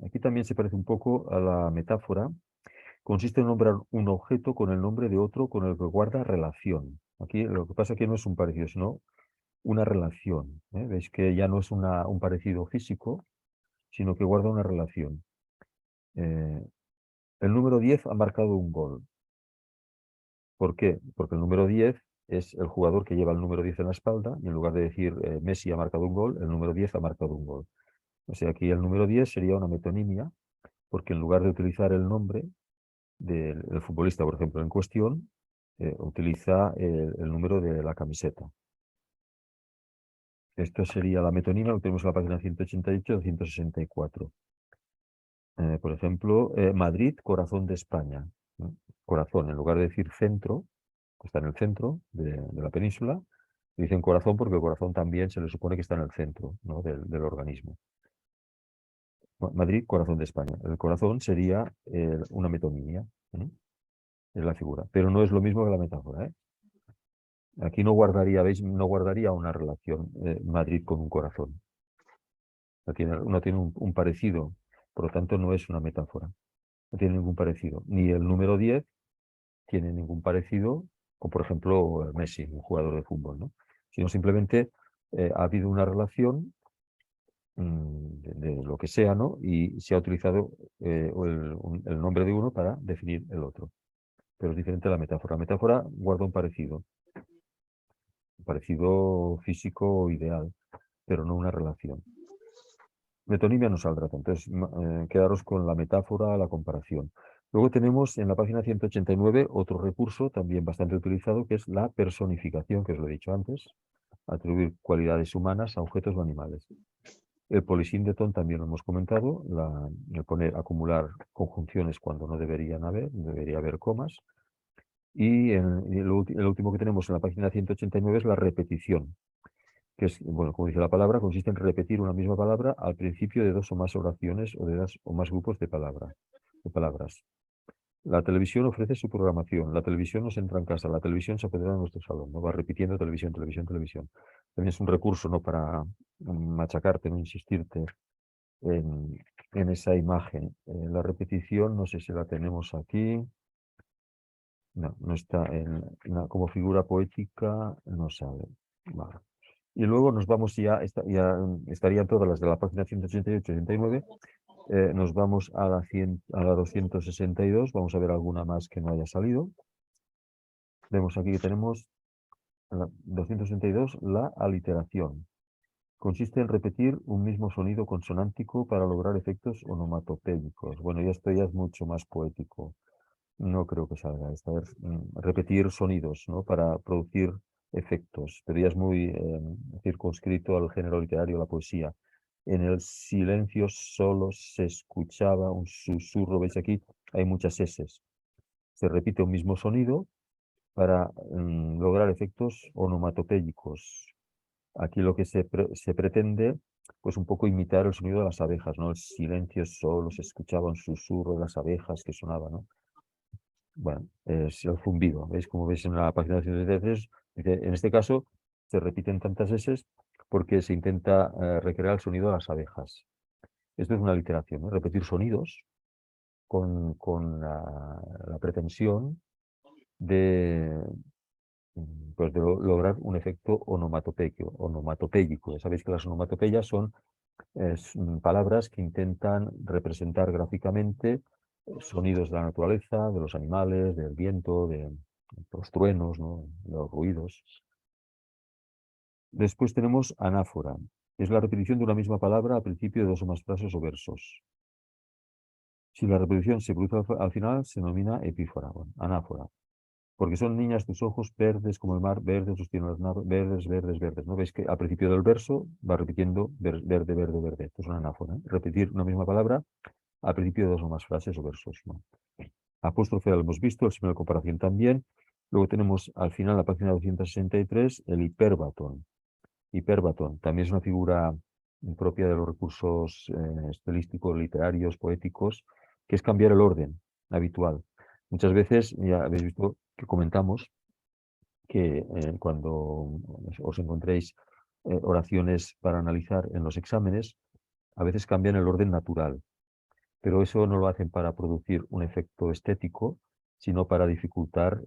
Aquí también se parece un poco a la metáfora. Consiste en nombrar un objeto con el nombre de otro con el que guarda relación. Aquí lo que pasa es que no es un parecido, sino una relación, ¿eh? Veis que ya no es un parecido físico, sino que guarda una relación. El número 10 ha marcado un gol. ¿Por qué? Porque el número 10 es el jugador que lleva el número 10 en la espalda y en lugar de decir Messi ha marcado un gol, el número 10 ha marcado un gol. O sea, aquí el número 10 sería una metonimia, porque en lugar de utilizar el nombre del futbolista, por ejemplo, en cuestión, utiliza el número de la camiseta. Esto sería la metonimia, lo tenemos en la página 188 y 164. Por ejemplo, Madrid, corazón de España. ¿No? Corazón, en lugar de decir centro, que está en el centro de la península, dicen corazón porque el corazón también se le supone que está en el centro, ¿no? del organismo. Madrid, corazón de España. El corazón sería una metonimia, ¿no? Es la figura, pero no es lo mismo que la metáfora, ¿eh? Aquí no guardaría, ¿veis? No guardaría una relación Madrid con un corazón. No tiene un parecido, por lo tanto no es una metáfora. No tiene ningún parecido. Ni el número 10 tiene ningún parecido con, por ejemplo, Messi, un jugador de fútbol, ¿no? Sino simplemente ha habido una relación de lo que sea, ¿no? Y se ha utilizado el nombre de uno para definir el otro. Pero es diferente a la metáfora. La metáfora guarda un parecido físico ideal, pero no una relación. Metonimia no saldrá, entonces quedaros con la metáfora, la comparación. Luego tenemos en la página 189 otro recurso también bastante utilizado, que es la personificación, que os lo he dicho antes, atribuir cualidades humanas a objetos o animales. El polysíndeton también lo hemos comentado, el acumular conjunciones cuando no deberían haber, debería haber comas. Y el último que tenemos en la página 189 es la repetición, que es, bueno, como dice la palabra, consiste en repetir una misma palabra al principio de dos o más oraciones o de dos o más grupos de palabras. La televisión ofrece su programación. La televisión nos entra en casa. La televisión se apodera de nuestro salón. ¿No? Va repitiendo televisión, televisión, televisión. También es un recurso, ¿no? Para machacarte, no insistirte en esa imagen. La repetición, no sé si la tenemos aquí. No, no está como figura poética, no sale. Vale. Y luego nos vamos ya estarían todas las de la página 188 y 89. Nos vamos a la 262. Vamos a ver alguna más que no haya salido. Vemos aquí que tenemos en la 262 la aliteración. Consiste en repetir un mismo sonido consonántico para lograr efectos onomatopéyicos. Bueno, esto ya es mucho más poético. No creo que salga esta vez. Repetir sonidos, ¿no? Para producir efectos, pero ya es muy circunscrito al género literario, la poesía. En el silencio solo se escuchaba un susurro. ¿Veis aquí? Hay muchas eses. Se repite un mismo sonido para lograr efectos onomatopéyicos. Aquí lo que se pretende, pues un poco imitar el sonido de las abejas, ¿no? El silencio solo se escuchaba un susurro de las abejas que sonaba, ¿no? Bueno, es el zumbido. ¿Veis? Como veis en la página 133, en este caso se repiten tantas eses porque se intenta recrear el sonido de las abejas. Esto es una literación, ¿no? Repetir sonidos con la pretensión de, pues de lograr un efecto onomatopéyico. Sabéis que las onomatopeyas son palabras que intentan representar gráficamente sonidos de la naturaleza, de los animales, del viento, de los truenos, ¿no? De los ruidos. Después tenemos anáfora. Es la repetición de una misma palabra al principio de dos o más frases o versos. Si la repetición se produce al final, se denomina epífora, bueno, anáfora. Porque son niñas tus ojos verdes como el mar, verdes sostienen las naves, verdes, verdes, verdes. ¿No veis que al principio del verso va repitiendo verde, verde, verde? Esto es una anáfora, ¿eh? Repetir una misma palabra al principio de dos o más frases o versos, ¿no? Apóstrofe lo hemos visto, el signo de comparación también. Luego tenemos al final, la página 263, el hiperbatón. Hiperbatón también es una figura propia de los recursos estilísticos, literarios, poéticos, que es cambiar el orden habitual. Muchas veces, ya habéis visto que comentamos que cuando os encontréis oraciones para analizar en los exámenes, a veces cambian el orden natural, pero eso no lo hacen para producir un efecto estético, sino para dificultar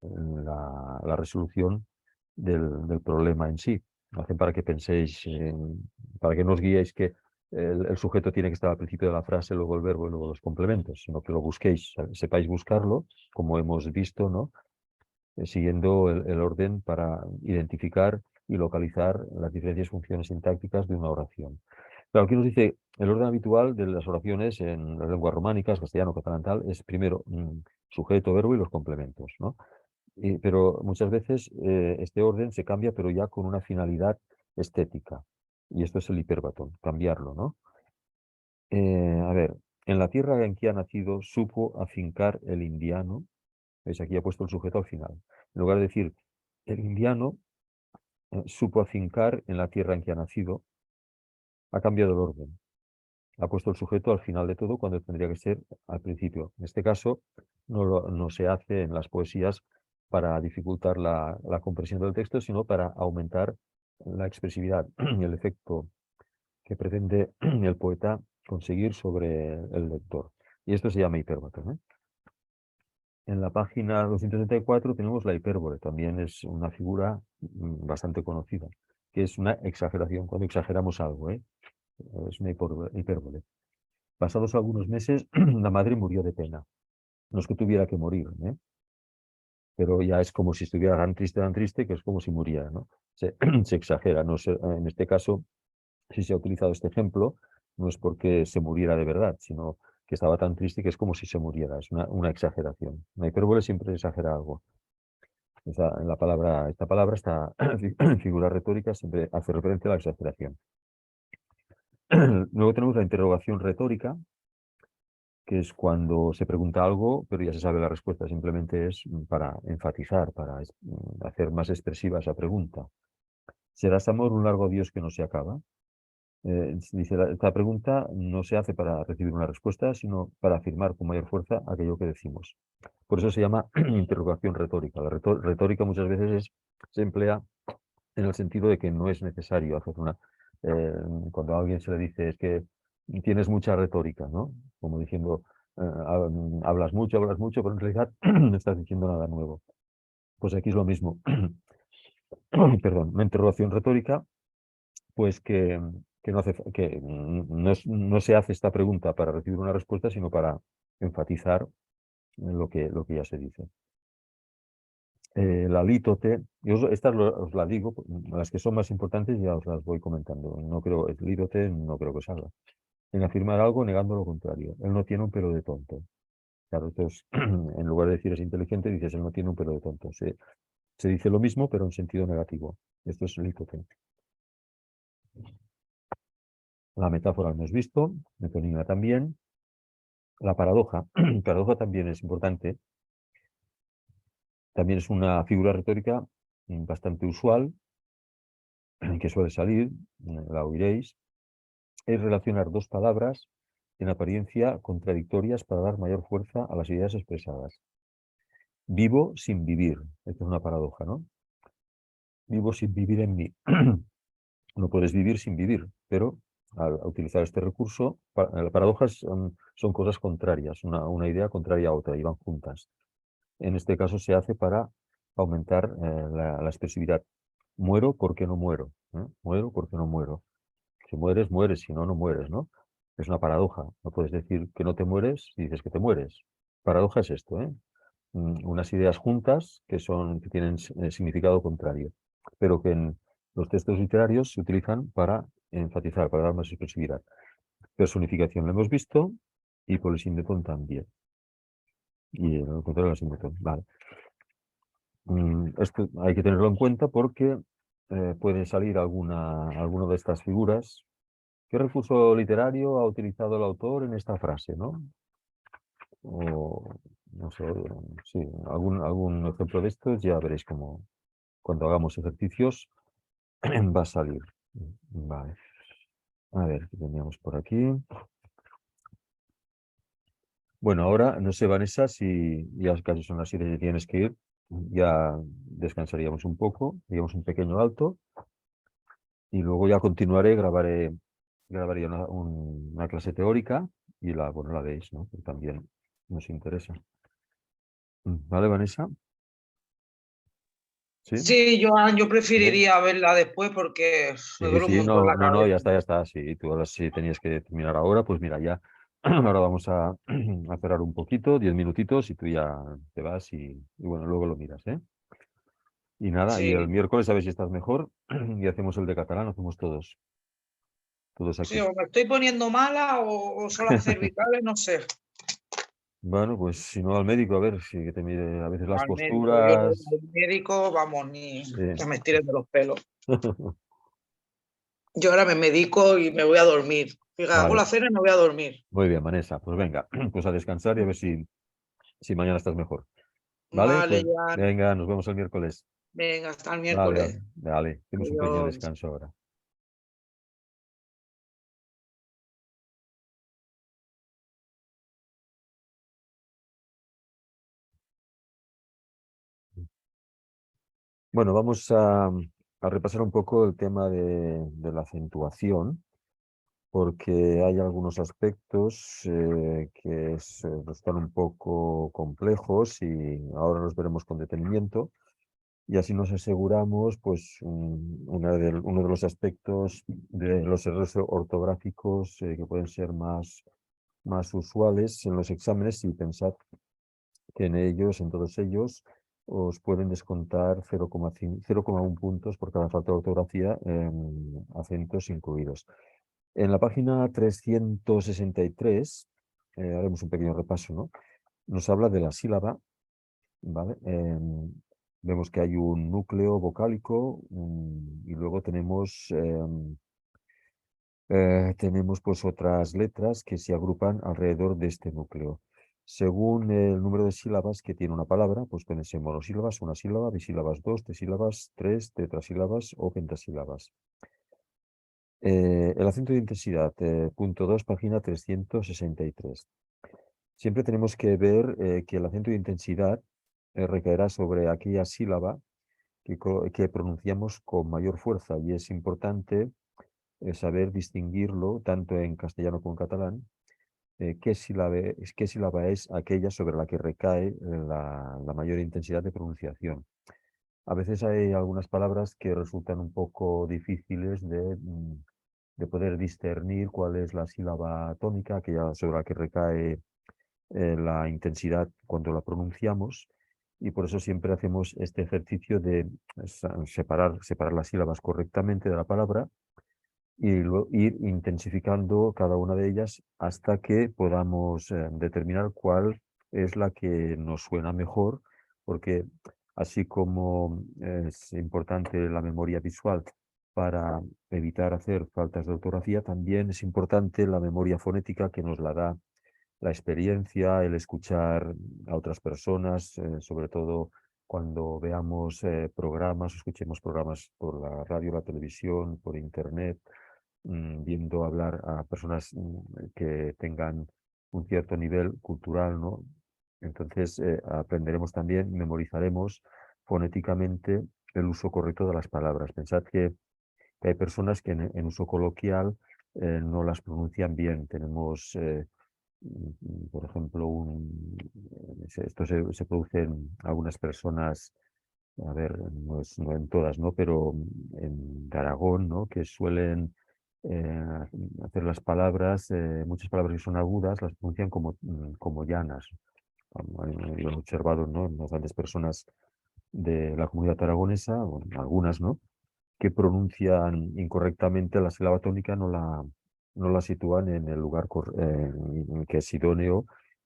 la resolución del problema en sí. Lo hacen para que penséis, para que no os guiéis que el sujeto tiene que estar al principio de la frase, luego el verbo y luego los complementos, sino que lo busquéis, sepáis buscarlo, como hemos visto, ¿no? siguiendo el orden para identificar y localizar las diferentes funciones sintácticas de una oración. Pero aquí nos dice, el orden habitual de las oraciones en las lenguas románicas, castellano, catalán, tal, es primero sujeto, verbo y los complementos, ¿no? Pero muchas veces este orden se cambia, pero ya con una finalidad estética. Y esto es el hiperbatón, cambiarlo, ¿no? A ver, en la tierra en que ha nacido supo afincar el indiano. ¿Veis? Aquí ha puesto el sujeto al final. En lugar de decir el indiano supo afincar en la tierra en que ha nacido, ha cambiado el orden. Ha puesto el sujeto al final de todo cuando tendría que ser al principio. En este caso no se hace en las poesías para dificultar la comprensión del texto, sino para aumentar la expresividad y el efecto que pretende el poeta conseguir sobre el lector. Y esto se llama hiperbatón, ¿eh? En la página 234 tenemos la hipérbole, también es una figura bastante conocida, que es una exageración, cuando exageramos algo, ¿eh? Es una hipérbole. Pasados algunos meses, la madre murió de pena. No es que tuviera que morir, ¿eh? Pero ya es como si estuviera tan triste, que es como si muriera, ¿no? Se exagera. No en este caso, si se ha utilizado este ejemplo, no es porque se muriera de verdad, sino que estaba tan triste que es como si se muriera. Es una exageración. Una hipérbole siempre exagera algo. Esta palabra, esta figura retórica, siempre hace referencia a la exageración. Luego tenemos la interrogación retórica, que es cuando se pregunta algo, pero ya se sabe la respuesta, simplemente es para enfatizar, para hacer más expresiva esa pregunta. ¿Serás amor un largo adiós que no se acaba? Dice, esta pregunta no se hace para recibir una respuesta, sino para afirmar con mayor fuerza aquello que decimos. Por eso se llama interrogación retórica. La retórica muchas veces se emplea en el sentido de que no es necesario hacer eh, cuando a alguien se le dice es que tienes mucha retórica, ¿no? Como diciendo, hablas mucho, pero en realidad no estás diciendo nada nuevo. Pues aquí es lo mismo. Perdón, una interrogación retórica, pues que no se hace esta pregunta para recibir una respuesta, sino para enfatizar lo que ya se dice. La lítote, estas os la digo, las que son más importantes ya os las voy comentando. No creo, el lítote no creo que salga. En afirmar algo negando lo contrario. Él no tiene un pelo de tonto. Claro, entonces, en lugar de decir es inteligente, dices él no tiene un pelo de tonto. Se dice lo mismo, pero en sentido negativo. Esto es lítote. La metáfora la hemos visto, metonimia también. La paradoja. Paradoja también es importante. También es una figura retórica bastante usual, que suele salir, la oiréis, es relacionar dos palabras en apariencia contradictorias para dar mayor fuerza a las ideas expresadas. Vivo sin vivir. Esta es una paradoja, ¿no? Vivo sin vivir en mí. No puedes vivir sin vivir, pero al utilizar este recurso, las paradojas son cosas contrarias, una idea contraria a otra, y van juntas. En este caso se hace para aumentar la expresividad. Muero porque no muero. Muero porque no muero. Si mueres, mueres, si no, no mueres, ¿no? Es una paradoja. No puedes decir que no te mueres si dices que te mueres. Paradoja es esto, ¿eh? Unas ideas juntas que tienen significado contrario, pero que en los textos literarios se utilizan para enfatizar, para dar más expresividad. Personificación lo hemos visto y polisimbetón también. Y lo contrario de la simbetón. Vale. Esto hay que tenerlo en cuenta porque puede salir alguna de estas figuras. ¿Qué recurso literario ha utilizado el autor en esta frase, no? O, no sé, sí, algún ejemplo de estos ya veréis cómo cuando hagamos ejercicios va a salir. Vale. A ver, ¿qué teníamos por aquí? Bueno, ahora, no sé, Vanessa, si ya casi son las 7 y tienes que ir, ya descansaríamos un poco, haríamos un pequeño alto y luego ya continuaré, grabaré una clase teórica y bueno, la veis, ¿no? Que también nos interesa. ¿Vale, Vanessa? ¿Sí? Sí, Joan, yo Bien. preferiría verla después porque me Sí, duele un sí, montón no, la no, no, cabeza. ya está, sí, tú ahora sí tenías que terminar ahora, pues mira, ya, ahora vamos a cerrar un poquito, 10 minutitos y tú ya te vas y bueno, luego lo miras, ¿eh? Y nada, y el Sí, miércoles a ver si estás mejor y hacemos el de catalán, hacemos todos sí, aquí. o me estoy poniendo mala o son las cervicales, no sé. Bueno, pues si no al médico, a ver si que te mire a veces las Al médico, yo no voy posturas. al médico, vamos, ni Sí. que me estiren de los pelos. Yo ahora me medico y me voy a dormir. Fíjate, hago Vale, la cena y me voy a dormir. muy bien, Vanessa. Pues venga, pues a descansar y a ver si mañana estás mejor. Vale, Vale, pues Jan. venga, nos vemos el miércoles. Venga, hasta el Vale, miércoles. vale, tienes un pequeño Adiós. descanso ahora. Bueno, vamos a repasar un poco el tema de la acentuación, porque hay algunos aspectos están un poco complejos y ahora los veremos con detenimiento. Y así nos aseguramos, pues, uno de los aspectos de los errores ortográficos que pueden ser más usuales en los exámenes, y pensad que en todos ellos, os pueden descontar 0,1 puntos por cada falta de ortografía, acentos incluidos. En la página 363, haremos un pequeño repaso, ¿no? Nos habla de la sílaba, ¿vale? Vemos que hay un núcleo vocálico, y luego tenemos pues otras letras que se agrupan alrededor de este núcleo. Según el número de sílabas que tiene una palabra, pues pueden ser monosílabas, una sílaba, bisílabas, dos, tesílabas, tres, tetrasílabas o pentasílabas. El acento de intensidad, punto 2, página 363. Siempre tenemos que ver que el acento de intensidad recaerá sobre aquella sílaba que pronunciamos con mayor fuerza, y es importante saber distinguirlo tanto en castellano como en catalán, qué sílaba es aquella sobre la que recae la mayor intensidad de pronunciación. A veces hay algunas palabras que resultan un poco difíciles de poder discernir cuál es la sílaba tónica, aquella sobre la que recae la intensidad cuando la pronunciamos, y por eso siempre hacemos este ejercicio de separar las sílabas correctamente de la palabra y ir intensificando cada una de ellas hasta que podamos determinar cuál es la que nos suena mejor, porque así como es importante la memoria visual para evitar hacer faltas de ortografía, también es importante la memoria fonética, que nos la da la experiencia, el escuchar a otras personas, sobre todo cuando veamos programas, escuchemos programas por la radio, la televisión, por internet, viendo hablar a personas que tengan un cierto nivel cultural, ¿no? Entonces aprenderemos también, memorizaremos fonéticamente el uso correcto de las palabras. Pensad que hay personas que en uso coloquial no las pronuncian bien. Tenemos por ejemplo, esto se produce en algunas personas, a ver, no en todas, ¿no? Pero de Aragón, ¿no? Que suelen eh, hacer las palabras, muchas palabras que son agudas, las pronuncian como llanas. Lo he observado, ¿no? En bastantes personas de la comunidad aragonesa, bueno, algunas, ¿no? Que pronuncian incorrectamente la sílaba tónica, no la sitúan en el lugar que es idóneo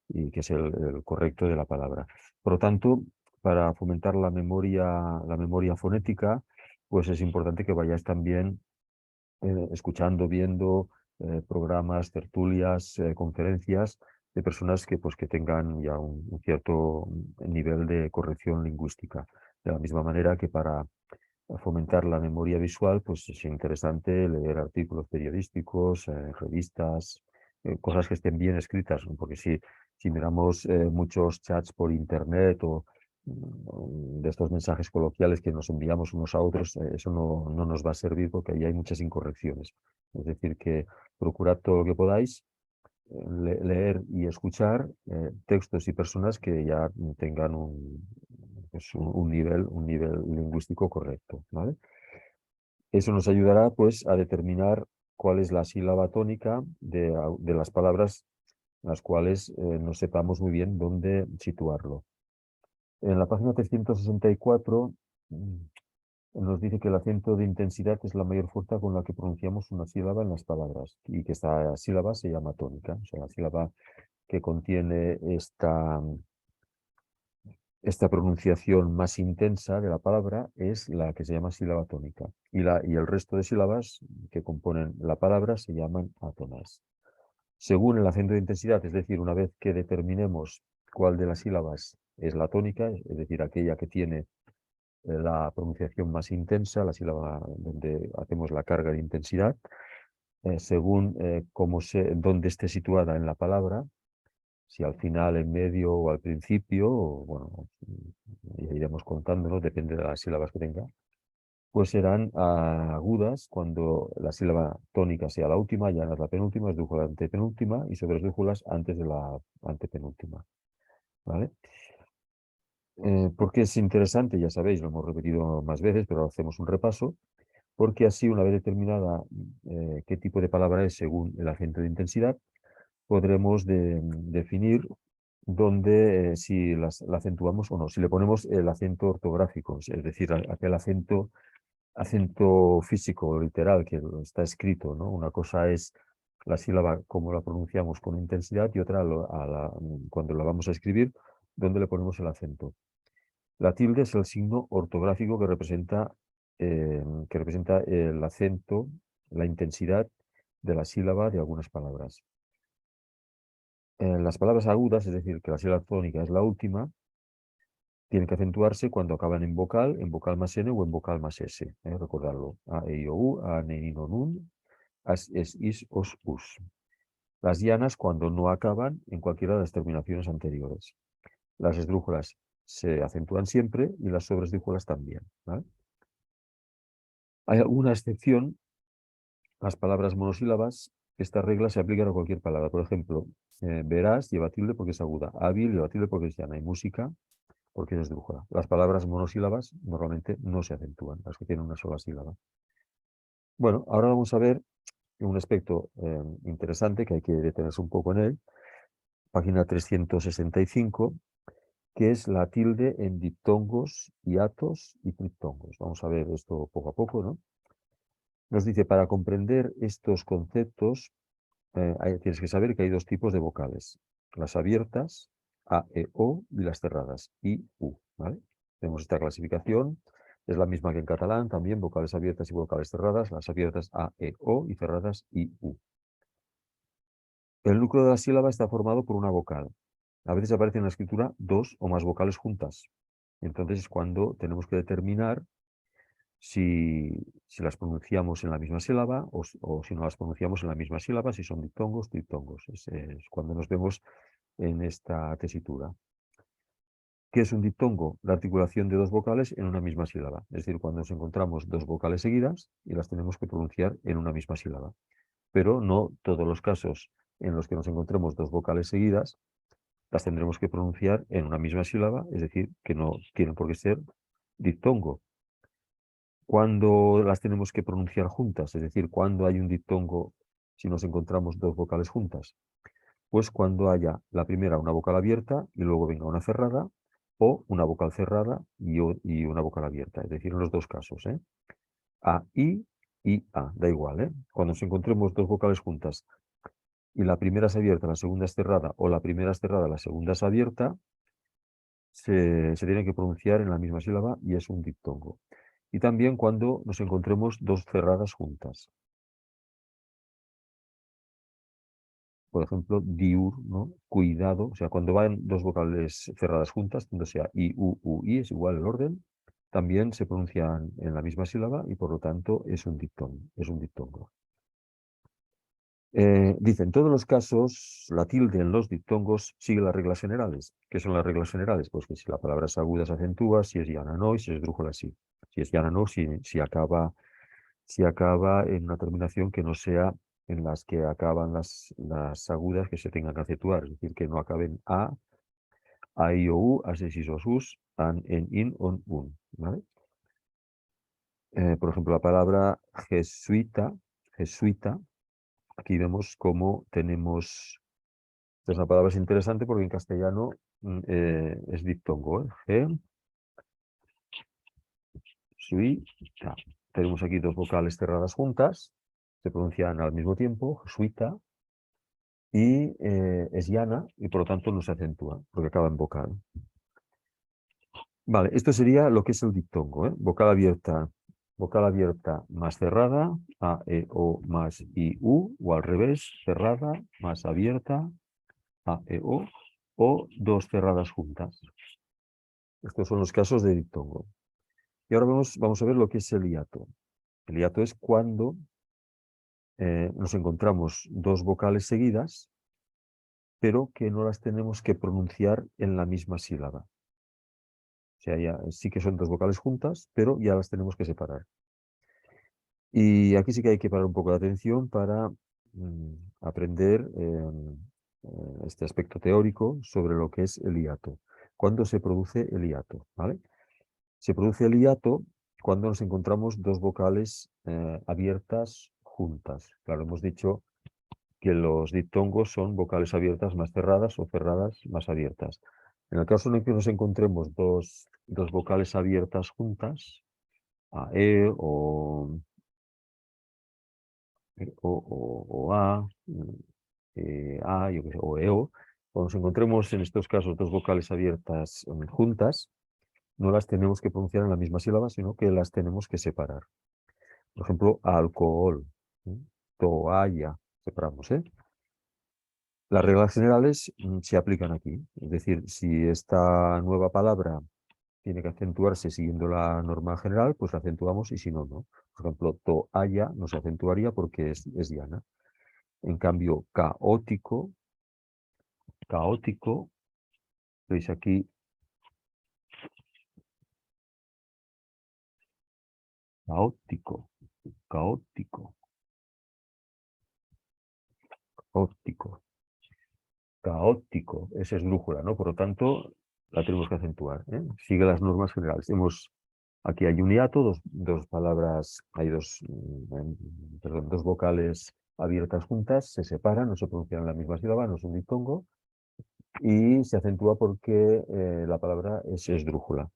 y que es el correcto de la palabra. Por lo tanto, para fomentar la memoria fonética, pues es importante que vayáis también escuchando, viendo programas, tertulias, conferencias de personas que tengan ya un cierto nivel de corrección lingüística. De la misma manera que para fomentar la memoria visual, pues es interesante leer artículos periodísticos, revistas, cosas que estén bien escritas, ¿no? Porque si miramos muchos chats por internet o de estos mensajes coloquiales que nos enviamos unos a otros, eso no nos va a servir, porque ahí hay muchas incorrecciones. Es decir, que procurad todo lo que podáis leer y escuchar textos y personas que ya tengan pues, un nivel lingüístico correcto, ¿vale? Eso nos ayudará pues a determinar cuál es la sílaba tónica de las palabras, las cuales no sepamos muy bien dónde situarlo. En la página 364 nos dice que el acento de intensidad es la mayor fuerza con la que pronunciamos una sílaba en las palabras y que esta sílaba se llama tónica. O sea, la sílaba que contiene esta pronunciación más intensa de la palabra es la que se llama sílaba tónica. Y el resto de sílabas que componen la palabra se llaman átonas. Según el acento de intensidad, es decir, una vez que determinemos cuál de las sílabas es la tónica, es decir, aquella que tiene la pronunciación más intensa, la sílaba donde hacemos la carga de intensidad, según dónde esté situada en la palabra, si al final, en medio o al principio, bueno, ya iremos contando, ¿no? Depende de las sílabas que tenga, pues serán agudas cuando la sílaba tónica sea la última, llana es la penúltima, esdrújula la antepenúltima y sobresdrújulas antes de la antepenúltima. ¿Vale? Porque es interesante, ya sabéis, lo hemos repetido más veces, pero hacemos un repaso, porque así, una vez determinada qué tipo de palabra es según el acento de intensidad, podremos definir dónde, si la acentuamos o no, si le ponemos el acento ortográfico, es decir, aquel acento físico, literal, que está escrito, ¿no? Una cosa es la sílaba, como la pronunciamos con intensidad, y otra cuando la vamos a escribir, dónde le ponemos el acento. La tilde es el signo ortográfico que representa el acento, la intensidad de la sílaba de algunas palabras. Las palabras agudas, es decir, que la sílaba tónica es la última, tienen que acentuarse cuando acaban en vocal más N o en vocal más S. Recordarlo. A, E, I, O, U, A, N, I, No, Nun, As, Es, Is, Os, Us. Las llanas cuando no acaban en cualquiera de las terminaciones anteriores. Las esdrújulas se acentúan siempre y las sobresdrújulas también. ¿Vale? Hay alguna excepción, las palabras monosílabas, esta regla se aplica a cualquier palabra. Por ejemplo, verás lleva tilde porque es aguda, hábil lleva tilde porque es llana y música porque es esdrújula. Las palabras monosílabas normalmente no se acentúan, las que tienen una sola sílaba. Bueno, ahora vamos a ver un aspecto interesante que hay que detenerse un poco en él, página 365, que es la tilde en diptongos, hiatos y triptongos. Vamos a ver esto poco a poco, ¿no? Nos dice, para comprender estos conceptos, tienes que saber que hay dos tipos de vocales, las abiertas, A, E, O, y las cerradas, I, U. ¿Vale? Tenemos esta clasificación, es la misma que en catalán, también vocales abiertas y vocales cerradas, las abiertas A, E, O y cerradas I, U. El núcleo de la sílaba está formado por una vocal. A veces aparece en la escritura dos o más vocales juntas. Entonces es cuando tenemos que determinar si las pronunciamos en la misma sílaba o si no las pronunciamos en la misma sílaba, si son diptongos, triptongos. Es cuando nos vemos en esta tesitura. ¿Qué es un diptongo? La articulación de dos vocales en una misma sílaba. Es decir, cuando nos encontramos dos vocales seguidas y las tenemos que pronunciar en una misma sílaba. Pero no todos los casos en los que nos encontremos dos vocales seguidas las tendremos que pronunciar en una misma sílaba, es decir, que no tienen por qué ser diptongo. Cuando las tenemos que pronunciar juntas, es decir, cuando hay un diptongo si nos encontramos dos vocales juntas, pues cuando haya la primera una vocal abierta y luego venga una cerrada, o una vocal cerrada y una vocal abierta, es decir, en los dos casos, A, I y A, da igual, Cuando nos encontremos dos vocales juntas y la primera es abierta, la segunda es cerrada, o la primera es cerrada, la segunda es abierta, se tiene que pronunciar en la misma sílaba y es un diptongo. Y también cuando nos encontremos dos cerradas juntas. Por ejemplo, diur, ¿no? Cuidado, o sea, cuando van dos vocales cerradas juntas, donde sea I, U, I, es igual el orden, también se pronuncian en la misma sílaba y por lo tanto es un diptongo. Dice, en todos los casos, la tilde en los diptongos sigue las reglas generales. ¿Qué son las reglas generales? Pues que si la palabra es aguda se acentúa, si es llana no, y si es esdrújula sí. Si es llana no, si acaba en una terminación que no sea en las que acaban las agudas que se tengan que acentuar, es decir, que no acaben a, I, O, U, as, es, is, os, us, an, en, in, on, un. ¿Vale? Por ejemplo, la palabra jesuita, aquí vemos cómo tenemos, esta palabra es interesante porque en castellano es diptongo, jesuita. Tenemos aquí dos vocales cerradas juntas, se pronuncian al mismo tiempo, jesuita, y es llana, y por lo tanto no se acentúa, porque acaba en vocal. Vale, esto sería lo que es el diptongo, ¿eh? Vocal abierta más cerrada, A, E, O más I, U, o al revés, cerrada más abierta, A, E, o dos cerradas juntas. Estos son los casos de diptongo. Y ahora vamos a ver lo que es el hiato. El hiato es cuando nos encontramos dos vocales seguidas, pero que no las tenemos que pronunciar en la misma sílaba. O sea, ya sí que son dos vocales juntas, pero ya las tenemos que separar. Y aquí sí que hay que parar un poco de atención para aprender este aspecto teórico sobre lo que es el hiato. ¿Cuándo se produce el hiato? ¿Vale? Se produce el hiato cuando nos encontramos dos vocales abiertas juntas. Claro, hemos dicho que los diptongos son vocales abiertas más cerradas o cerradas más abiertas. En el caso en el que nos encontremos dos vocales abiertas juntas, a, e o a, yo qué sé, o e, o, cuando nos encontremos en estos casos dos vocales abiertas juntas, no las tenemos que pronunciar en la misma sílaba, sino que las tenemos que separar. Por ejemplo, alcohol, toalla, separamos, ¿eh? Las reglas generales se aplican aquí. Es decir, si esta nueva palabra tiene que acentuarse siguiendo la norma general, pues la acentuamos y si no, no. Por ejemplo, toalla no se acentuaría porque es llana. En cambio, caótico, veis aquí, caótico, caótico, es esdrújula, ¿no? Por lo tanto, la tenemos que acentuar, ¿eh? Sigue las normas generales. Aquí hay un hiato, dos palabras, hay dos vocales abiertas juntas, se separan, no se pronuncian en la misma sílaba, no es un diptongo, y se acentúa porque la palabra es esdrújula.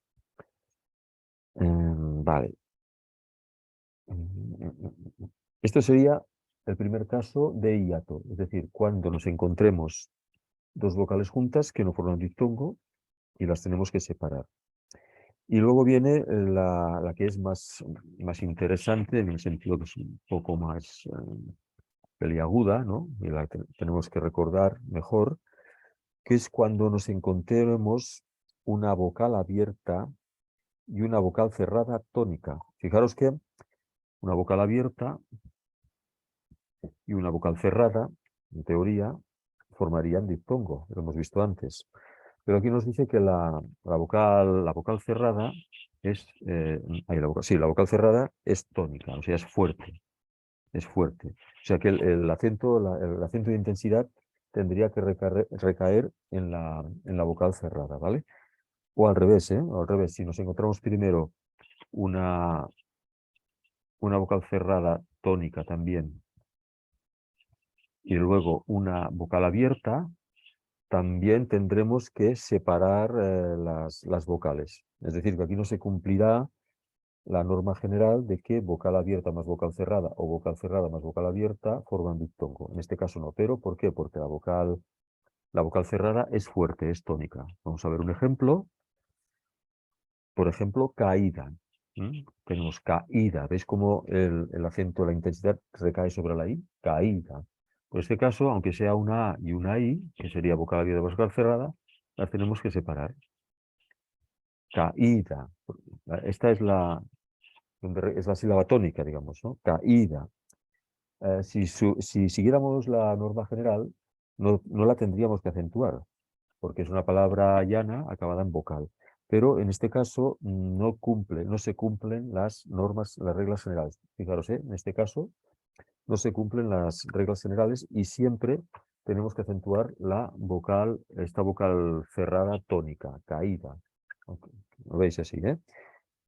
Vale. Esto sería el primer caso de hiato, es decir, cuando nos encontremos dos vocales juntas que no forman diptongo y las tenemos que separar. Y luego viene la que es más interesante, en el sentido que es un poco más peliaguda, ¿no? Y la que tenemos que recordar mejor, que es cuando nos encontremos una vocal abierta y una vocal cerrada tónica. Fijaros que una vocal abierta y una vocal cerrada, en teoría, formarían diptongo, lo hemos visto antes. Pero aquí nos dice que la vocal cerrada es, la vocal cerrada es tónica, o sea, es fuerte. Es fuerte. O sea que el acento de intensidad tendría que recaer en la vocal cerrada, ¿vale? O al revés, ¿eh? O al revés, si nos encontramos primero una vocal cerrada tónica también y luego una vocal abierta, también tendremos que separar las vocales. Es decir, que aquí no se cumplirá la norma general de que vocal abierta más vocal cerrada o vocal cerrada más vocal abierta forman diptongo. En este caso no, pero ¿por qué? Porque la vocal cerrada es fuerte, es tónica. Vamos a ver un ejemplo. Por ejemplo, caída. Tenemos caída. ¿Veis cómo el acento, la intensidad recae sobre la I? Caída. Por este caso, aunque sea una A y una I, que sería vocal abierta más vocal cerrada, las tenemos que separar. Caída. Esta es la sílaba tónica, digamos, ¿no? Caída. Si siguiéramos la norma general, no la tendríamos que acentuar, porque es una palabra llana acabada en vocal. Pero en este caso no se cumplen las normas, las reglas generales. Fijaros, en este caso no se cumplen las reglas generales y siempre tenemos que acentuar esta vocal cerrada tónica, caída. Lo veis así, ¿eh?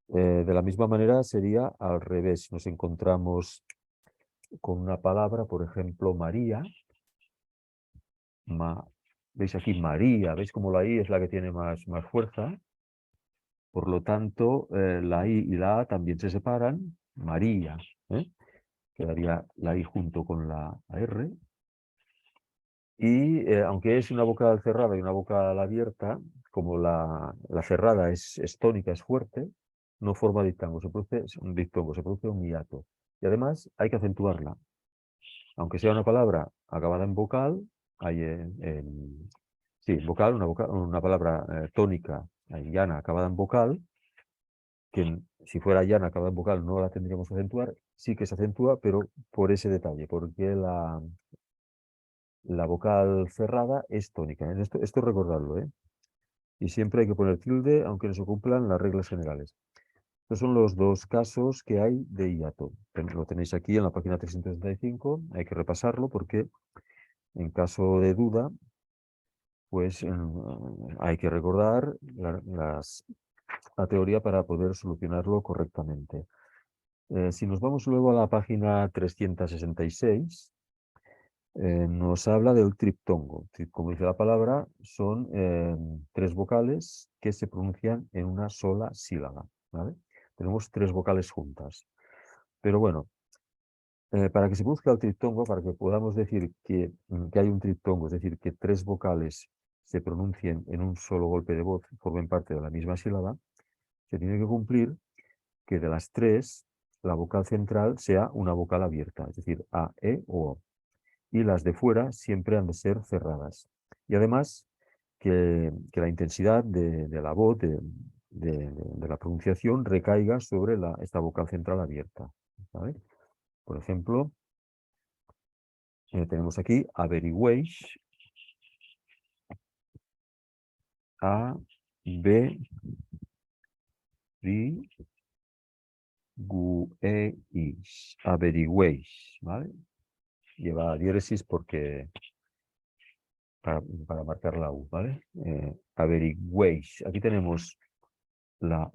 De la misma manera sería al revés. Nos encontramos con una palabra, por ejemplo, María. ¿Veis aquí María? ¿Veis cómo la I es la que tiene más fuerza? Por lo tanto, la I y la A también se separan. María. Quedaría la I junto con la R. Y aunque es una vocal cerrada y una vocal abierta, como la cerrada es tónica, es fuerte, no forma diptongo, se produce un diptongo, se produce un hiato. Y además hay que acentuarla. Aunque sea una palabra acabada en vocal, hay sí, vocal, una palabra tónica, llana, acabada en vocal, que si fuera llana, acabada en vocal, no la tendríamos que acentuar, sí que se acentúa, pero por ese detalle, porque la vocal cerrada es tónica. Esto recordarlo, ¿eh? Y siempre hay que poner tilde, aunque no se cumplan las reglas generales. Estos son los dos casos que hay de hiato. Lo tenéis aquí en la página 365, hay que repasarlo porque en caso de duda, pues hay que recordar la teoría para poder solucionarlo correctamente. Si nos vamos luego a la página 366, nos habla del triptongo. Como dice la palabra, son 3 vocales que se pronuncian en una sola sílaba, ¿vale? Tenemos 3 vocales juntas. Pero bueno, para que se produzca el triptongo, para que podamos decir que hay un triptongo, es decir, que 3 vocales se pronuncien en un solo golpe de voz, formen parte de la misma sílaba, se tiene que cumplir que de las 3, la vocal central sea una vocal abierta, es decir, A, E o O. Y las de fuera siempre han de ser cerradas. Y además, que la intensidad de la voz, de la pronunciación, recaiga sobre esta vocal central abierta, ¿vale? Por ejemplo, tenemos aquí averiguéis, A, B, I, guéis, averigüéis, ¿vale? Lleva diéresis porque para marcar la U, ¿vale? Averigüéis. Aquí tenemos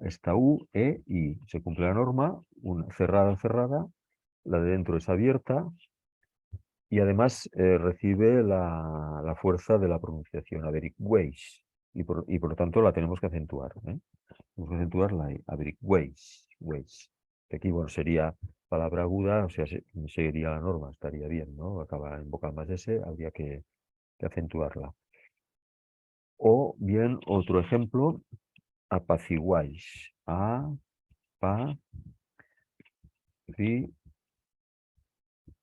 esta U, E, I. Se cumple la norma, una cerrada, cerrada, la de dentro es abierta y además recibe la fuerza de la pronunciación, averigüéis. Y por lo tanto la tenemos que acentuar, ¿eh? Tenemos que acentuar la I, averigüéis, ways. Aquí, bueno, sería palabra aguda, o sea, seguiría la norma, estaría bien, ¿no? Acaba en vocal más S, habría que acentuarla. O bien, otro ejemplo, apaciguáis. A, pa, ri,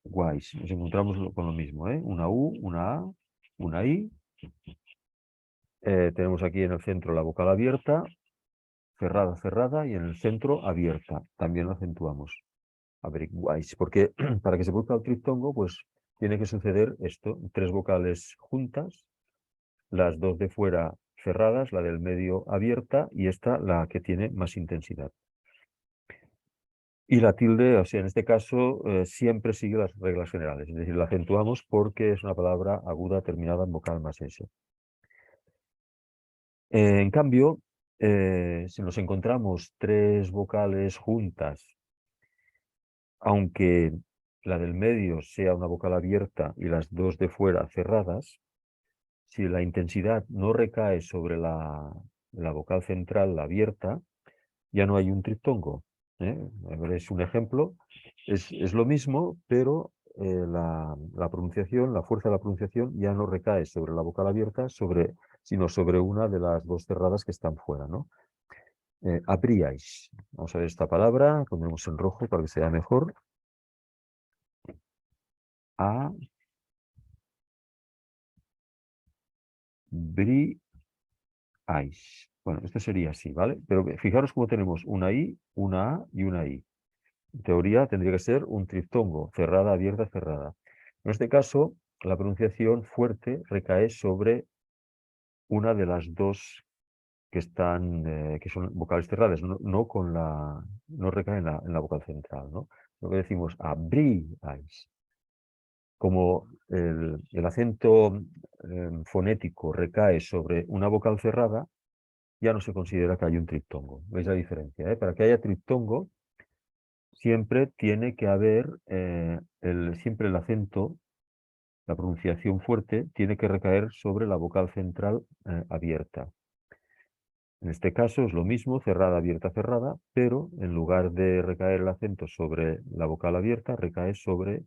guáis. Nos encontramos con lo mismo, ¿eh? Una U, una A, una I. Tenemos aquí en el centro la vocal abierta, cerrada, cerrada, y en el centro abierta. También lo acentuamos. Averiguáis, porque para que se produzca el triptongo, pues tiene que suceder esto, 3 vocales juntas, las 2 de fuera cerradas, la del medio abierta y esta la que tiene más intensidad. Y la tilde, o sea, en este caso, siempre sigue las reglas generales, es decir, la acentuamos porque es una palabra aguda terminada en vocal más S. En cambio, si nos encontramos 3 vocales juntas, aunque la del medio sea una vocal abierta y las 2 de fuera cerradas, si la intensidad no recae sobre la vocal central, la abierta, ya no hay un triptongo. Es un ejemplo, es lo mismo, pero la pronunciación, la fuerza de la pronunciación ya no recae sobre la vocal abierta, sino sobre una de las 2 cerradas que están fuera, ¿no? Abríais. Vamos a ver esta palabra, pondremos en rojo para que sea mejor. Abríais. Bueno, esto sería así, ¿vale? Pero fijaros cómo tenemos una I, una A y una I. En teoría tendría que ser un triptongo, cerrada, abierta, cerrada. En este caso, la pronunciación fuerte recae sobre una de las 2 que que son vocales cerradas, no recae en la vocal central, ¿no? Lo que decimos, abríais. Como el acento fonético recae sobre una vocal cerrada, ya no se considera que hay un triptongo. ¿Veis la diferencia? Para que haya triptongo, siempre tiene que haber, siempre el acento, la pronunciación fuerte, tiene que recaer sobre la vocal central abierta. En este caso es lo mismo, cerrada, abierta, cerrada, pero en lugar de recaer el acento sobre la vocal abierta, recae sobre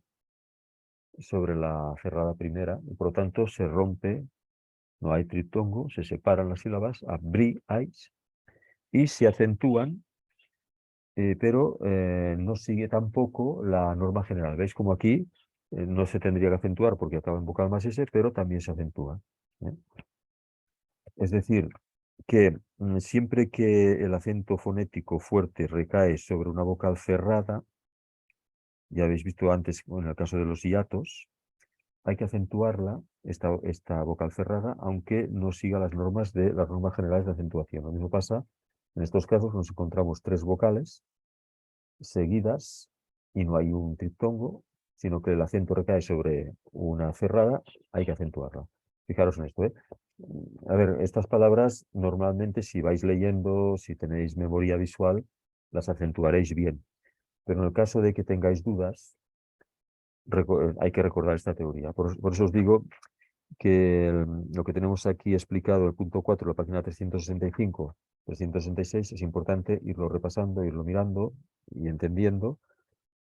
la cerrada primera, y por lo tanto se rompe, no hay triptongo, se separan las sílabas, abríais, y se acentúan, pero no sigue tampoco la norma general. ¿Veis como aquí no se tendría que acentuar porque acaba en vocal más S, pero también se acentúa? ¿Eh? Es decir, que siempre que el acento fonético fuerte recae sobre una vocal cerrada, ya habéis visto antes en el caso de los hiatos, hay que acentuarla, esta vocal cerrada, aunque no siga las normas generales de acentuación. Lo mismo pasa en estos casos, nos encontramos tres vocales seguidas y no hay un triptongo, sino que el acento recae sobre una cerrada, hay que acentuarla. Fijaros en esto, ¿eh? A ver, estas palabras normalmente si vais leyendo, si tenéis memoria visual, las acentuaréis bien. Pero en el caso de que tengáis dudas, hay que recordar esta teoría. Por eso os digo que lo que tenemos aquí explicado, el punto 4, la página 365, 366, es importante irlo repasando, irlo mirando y entendiendo,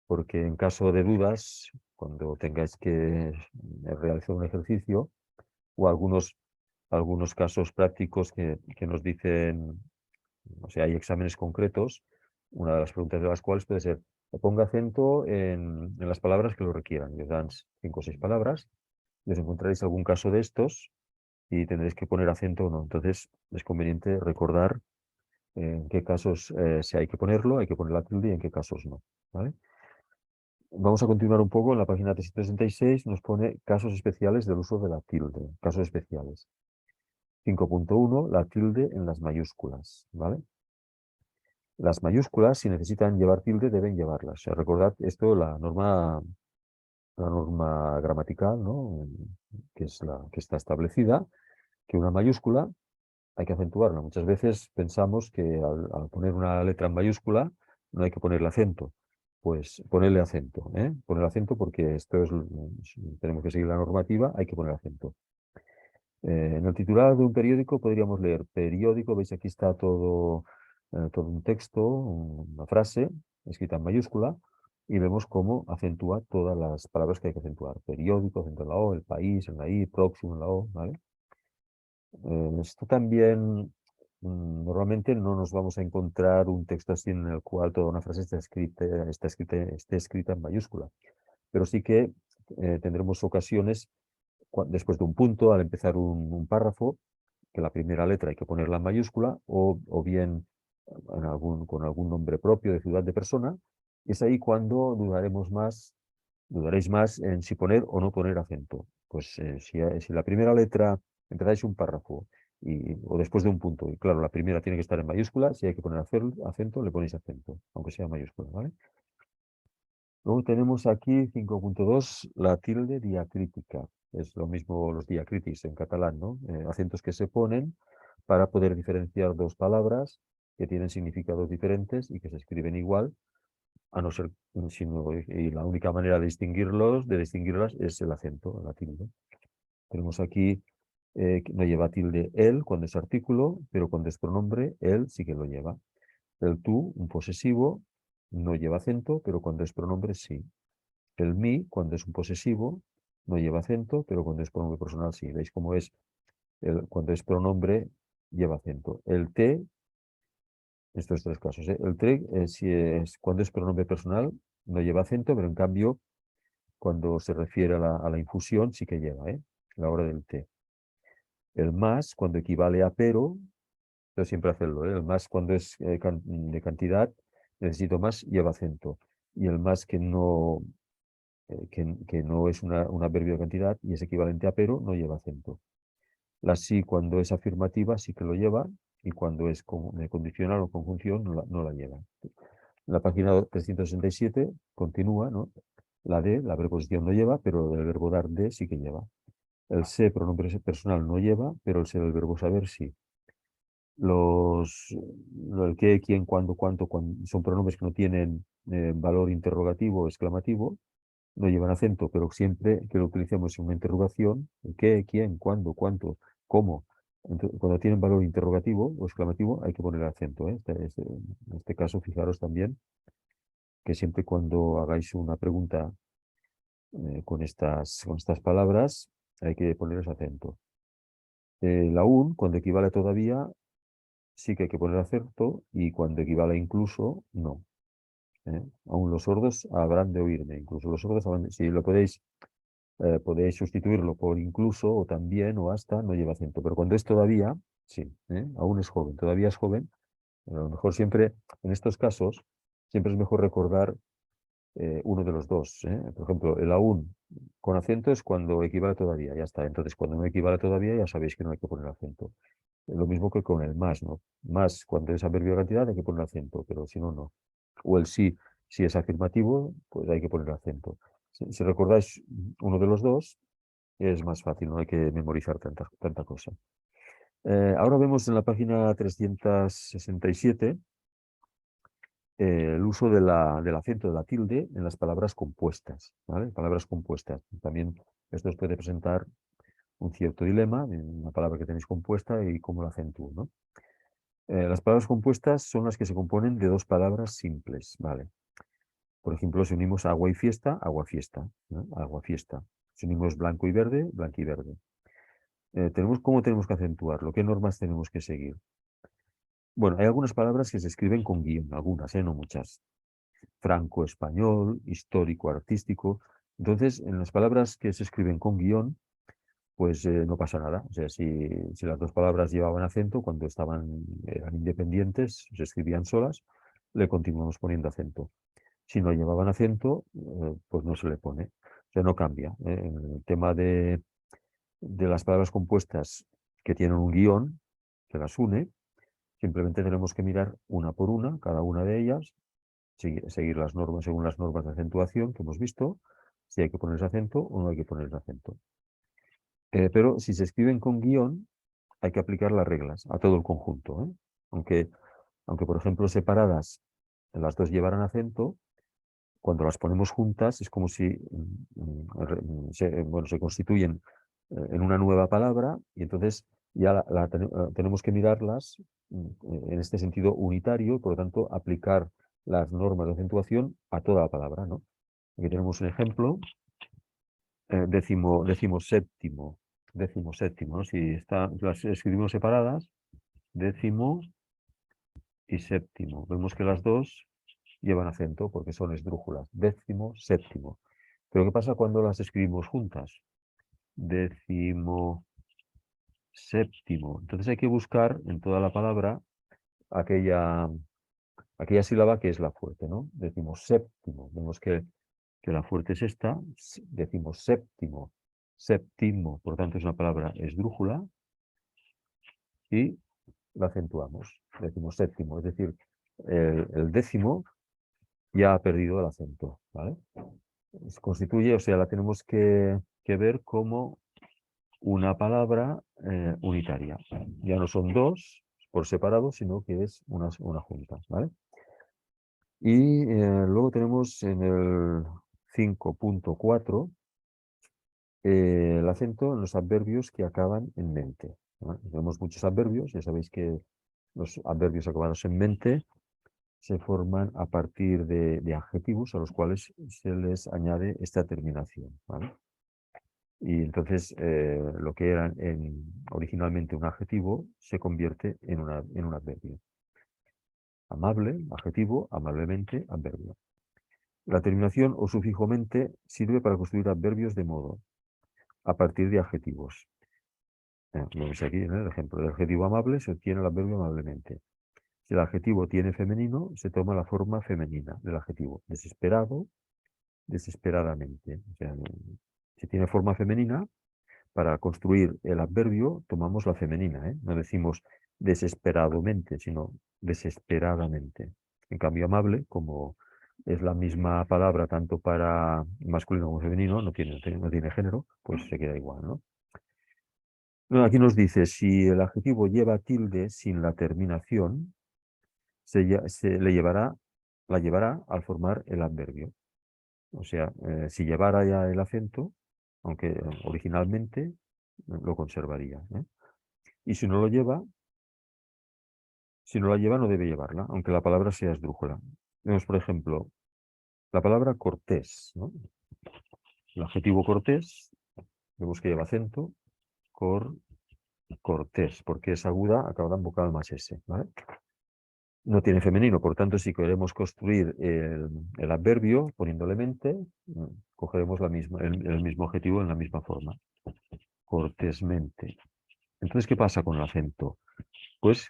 porque en caso de dudas, cuando tengáis que realizar un ejercicio o algunos casos prácticos que nos dicen, o sea, hay exámenes concretos, una de las preguntas de las cuales puede ser, ponga acento en las palabras que lo requieran. Y os dan 5 o 6 palabras, y os encontraréis algún caso de estos y tendréis que poner acento o no. Entonces es conveniente recordar en qué casos si hay que ponerlo, hay que poner la tilde y en qué casos no. ¿Vale? Vamos a continuar un poco. En la página 366 nos pone casos especiales del uso de la tilde. Casos especiales. 5.1, la tilde en las mayúsculas. ¿Vale? Las mayúsculas, si necesitan llevar tilde, deben llevarlas. O sea, recordad esto, la norma gramatical, ¿no? Que es la que está establecida, que una mayúscula hay que acentuarla. Muchas veces pensamos que al poner una letra en mayúscula no hay que ponerle acento. Pues ponerle acento, ¿eh? Poner acento porque tenemos que seguir la normativa, hay que poner acento. En el titular de un periódico podríamos leer periódico, veis aquí está todo un texto, una frase escrita en mayúscula, y vemos cómo acentúa todas las palabras que hay que acentuar. Periódico, acento en la O, el país, en la I, próximo en la O, ¿vale? Esto también, normalmente no nos vamos a encontrar un texto así en el cual toda una frase esté escrita en mayúscula, pero sí que tendremos ocasiones después de un punto, al empezar un párrafo, que la primera letra hay que ponerla en mayúscula, o bien con algún nombre propio de ciudad, de persona, y es ahí cuando dudaréis más en si poner o no poner acento. Pues si la primera letra empezáis un párrafo o después de un punto, y claro, la primera tiene que estar en mayúscula, si hay que poner acento, le ponéis acento, aunque sea mayúscula, ¿vale? Luego tenemos aquí 5.2, la tilde diacrítica. Es lo mismo los diacritis en catalán, ¿no? Acentos que se ponen para poder diferenciar dos palabras que tienen significados diferentes y que se escriben igual, a no ser, y la única manera de distinguirlas es el acento, la tilde. Tenemos aquí que no lleva tilde él cuando es artículo, pero cuando es pronombre, él sí que lo lleva. El tú, un posesivo, no lleva acento, pero cuando es pronombre sí. El mí, cuando es un posesivo, no lleva acento, pero cuando es pronombre personal sí. ¿Veis cómo es? Cuando es pronombre, lleva acento. El te, estos tres casos, ¿eh? El te, cuando es pronombre personal, no lleva acento, pero en cambio, cuando se refiere a la infusión, sí que lleva, ¿eh? La hora del te. El más, cuando equivale a pero, yo siempre hacerlo, ¿eh? El más, cuando es de cantidad, necesito más, lleva acento. Y el más que no es un adverbio de cantidad y es equivalente a pero, no lleva acento. La sí, cuando es afirmativa, sí que lo lleva, y cuando es condicional o conjunción, no la lleva. En la página 367 continúa, ¿no? La de, la preposición no lleva, pero el verbo dar de sí que lleva. El se, pronombre personal, no lleva, pero el ser del verbo saber sí. El qué, quién, cuándo, cuánto, son pronombres que no tienen valor interrogativo o exclamativo, no llevan acento, pero siempre que lo utilicemos en una interrogación, el qué, quién, cuándo, cuánto, cómo, Cuando tienen valor interrogativo o exclamativo, hay que poner acento, ¿eh? En este caso, fijaros también que siempre cuando hagáis una pregunta con estas palabras, hay que poner ese acento. El aún, cuando equivale a todavía, sí que hay que poner acento, y cuando equivale a incluso, no. Aún los sordos habrán de oírme. Incluso los sordos si lo podéis sustituirlo por incluso o también o hasta, no lleva acento. Pero cuando es todavía, sí, aún es joven, todavía es joven. A lo mejor siempre, en estos casos, siempre es mejor recordar uno de los dos. Por ejemplo, el aún con acento es cuando equivale a todavía, ya está. Entonces, cuando no equivale a todavía, ya sabéis que no hay que poner acento. Lo mismo que con el más, ¿no? Más, cuando es adverbio de cantidad, hay que poner acento, pero si no, no. O el sí, si es afirmativo, pues hay que poner acento. Si recordáis uno de los dos, es más fácil, no hay que memorizar tanta cosa. Ahora vemos en la página 367 el uso del acento de la tilde en las palabras compuestas, ¿vale? Palabras compuestas. También esto os puede presentar un cierto dilema en una palabra que tenéis compuesta y cómo la acentúo, ¿no? Las palabras compuestas son las que se componen de dos palabras simples, ¿vale? Por ejemplo, si unimos agua y fiesta, agua fiesta, ¿no? Agua fiesta. Si unimos blanco y verde, blanco y verde. ¿Cómo tenemos que acentuarlo? ¿Qué normas tenemos que seguir? Bueno, hay algunas palabras que se escriben con guión, algunas, no muchas. Franco-español, histórico-artístico. Entonces, en las palabras que se escriben con guión, pues no pasa nada. O sea, si las dos palabras llevaban acento, cuando eran independientes, se escribían solas, le continuamos poniendo acento. Si no llevaban acento, pues no se le pone. O sea, no cambia. En el tema de las palabras compuestas que tienen un guión que las une, simplemente tenemos que mirar una por una, cada una de ellas, seguir las normas según las normas de acentuación que hemos visto, si hay que poner acento o no hay que poner acento. Pero si se escriben con guión, hay que aplicar las reglas a todo el conjunto, ¿eh? Aunque, por ejemplo, separadas las dos llevaran acento, cuando las ponemos juntas es como si se constituyen en una nueva palabra, y entonces ya tenemos que mirarlas en este sentido unitario y por lo tanto aplicar las normas de acentuación a toda la palabra, ¿no? Aquí tenemos un ejemplo, décimo séptimo, ¿no? Si las escribimos separadas, décimo y séptimo. Vemos que las dos llevan acento porque son esdrújulas. Décimo, séptimo. Pero ¿qué pasa cuando las escribimos juntas? Décimo, séptimo. Entonces hay que buscar en toda la palabra aquella sílaba que es la fuerte, ¿no? Décimo, séptimo. Vemos que la fuerte es esta. Décimo, séptimo. Séptimo. Por tanto, es una palabra esdrújula y la acentuamos. Décimo, séptimo. Es decir, el décimo ya ha perdido el acento, ¿vale? Se constituye, o sea, la tenemos que ver como una palabra unitaria. Ya no son dos por separado, sino que es una junta, ¿vale? Y luego tenemos en el 5.4 el acento en los adverbios que acaban en mente, ¿vale? Tenemos muchos adverbios, ya sabéis que los adverbios acabados en mente se forman a partir de adjetivos a los cuales se les añade esta terminación, ¿vale? Y entonces lo que era originalmente un adjetivo se convierte en un adverbio. Amable, adjetivo; amablemente, adverbio. La terminación o sufijo mente sirve para construir adverbios de modo, a partir de adjetivos. Vemos aquí en el ejemplo. El adjetivo amable se obtiene el adverbio amablemente. Si el adjetivo tiene femenino, se toma la forma femenina del adjetivo. Desesperado, desesperadamente. O sea, si tiene forma femenina, para construir el adverbio tomamos la femenina, ¿eh? No decimos desesperadamente, sino desesperadamente. En cambio, amable, como es la misma palabra tanto para masculino como femenino, no tiene género, pues se queda igual, ¿no? Bueno, aquí nos dice, si el adjetivo lleva tilde sin la terminación, la llevará al formar el adverbio. O sea, si llevara ya el acento, aunque originalmente lo conservaría, ¿eh? Y si no lo lleva, si no la lleva, no debe llevarla, aunque la palabra sea esdrújula. Vemos, por ejemplo, la palabra cortés, ¿no? El adjetivo cortés, vemos que lleva acento, cortés, porque es aguda, acaba en vocal más S, ¿vale? No tiene femenino, por tanto, si queremos construir el adverbio poniéndole mente, cogeremos el mismo adjetivo en la misma forma. Cortésmente. Entonces, ¿qué pasa con el acento? Pues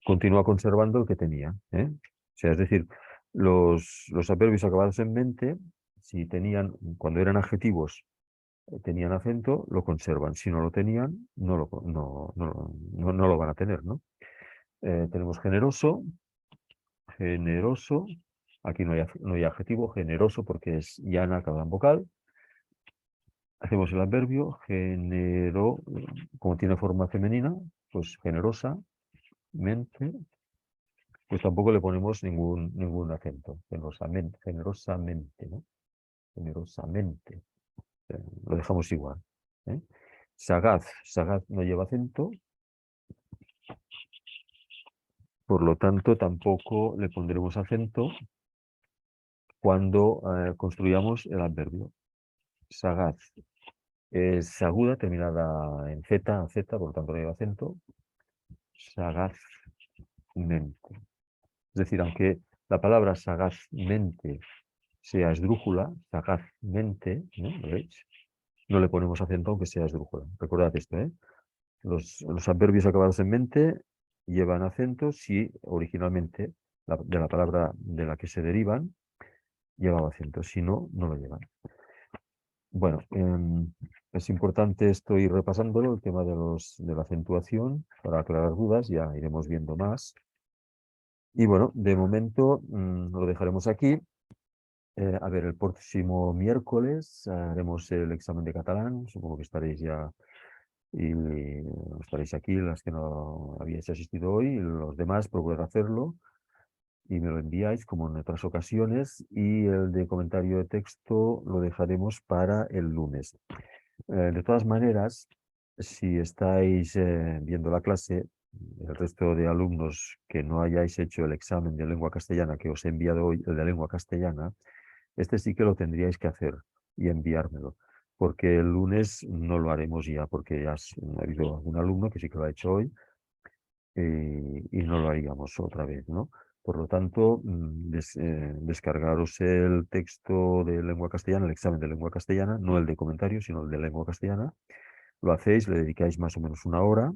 continúa conservando el que tenía, ¿eh? O sea, es decir, los adverbios acabados en mente, si tenían, cuando eran adjetivos, tenían acento, lo conservan. Si no lo tenían, no lo van a tener, ¿no? Tenemos generoso, generoso. Aquí no hay adjetivo, generoso, porque es llana, acaba en vocal. Hacemos el adverbio, como tiene forma femenina, pues generosamente, pues tampoco le ponemos ningún acento, generosamente, ¿no? Generosamente. Lo dejamos igual, ¿eh? Sagaz no lleva acento, por lo tanto tampoco le pondremos acento cuando construyamos el adverbio. Sagaz es aguda, terminada en Z, por lo tanto no lleva acento. Sagazmente. Es decir, aunque la palabra sagazmente sea esdrújula, sagazmente, ¿no? ¿Lo veis? No le ponemos acento aunque sea esdrújula. Recordad esto, ¿eh? Los adverbios acabados en mente llevan acento si originalmente de la palabra de la que se derivan llevaba acento. Si no, no lo llevan. Bueno, es importante esto ir repasándolo, el tema de la acentuación, para aclarar dudas, ya iremos viendo más. Y bueno, de momento lo dejaremos aquí. A ver, el próximo miércoles haremos el examen de catalán, supongo que estaréis ya y estaréis aquí, las que no habíais asistido hoy, y los demás procurad hacerlo y me lo enviáis como en otras ocasiones, y el de comentario de texto lo dejaremos para el lunes. De todas maneras, si estáis viendo la clase, el resto de alumnos que no hayáis hecho el examen de lengua castellana que os he enviado hoy, el de lengua castellana, este sí que lo tendríais que hacer y enviármelo, porque el lunes no lo haremos ya, porque ya ha habido un alumno que sí que lo ha hecho hoy y no lo haríamos otra vez, ¿no? Por lo tanto, descargaros el texto de lengua castellana, el examen de lengua castellana, no el de comentarios, sino el de lengua castellana. Lo hacéis, le dedicáis más o menos una hora,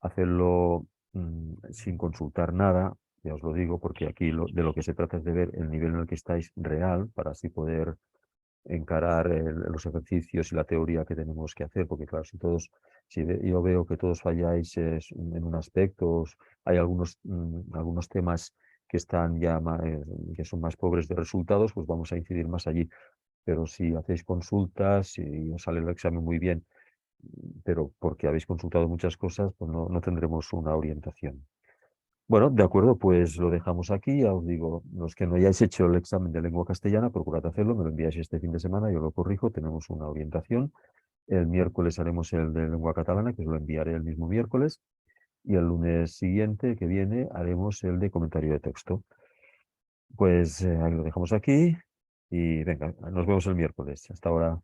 hacerlo sin consultar nada, ya os lo digo, porque aquí de lo que se trata es de ver el nivel en el que estáis real, para así poder encarar los ejercicios y la teoría que tenemos que hacer, porque claro, yo veo que todos falláis en un aspecto, hay algunos temas que están ya que son más pobres de resultados, pues vamos a incidir más allí. Pero si hacéis consultas y os sale el examen muy bien, pero porque habéis consultado muchas cosas, pues no tendremos una orientación. Bueno, de acuerdo, pues lo dejamos aquí. Ya os digo, los que no hayáis hecho el examen de lengua castellana, procurad hacerlo, me lo enviáis este fin de semana, yo lo corrijo, tenemos una orientación. El miércoles haremos el de lengua catalana, que os lo enviaré el mismo miércoles, y el lunes siguiente, que viene, haremos el de comentario de texto. Pues ahí lo dejamos aquí y venga, nos vemos el miércoles. Hasta ahora.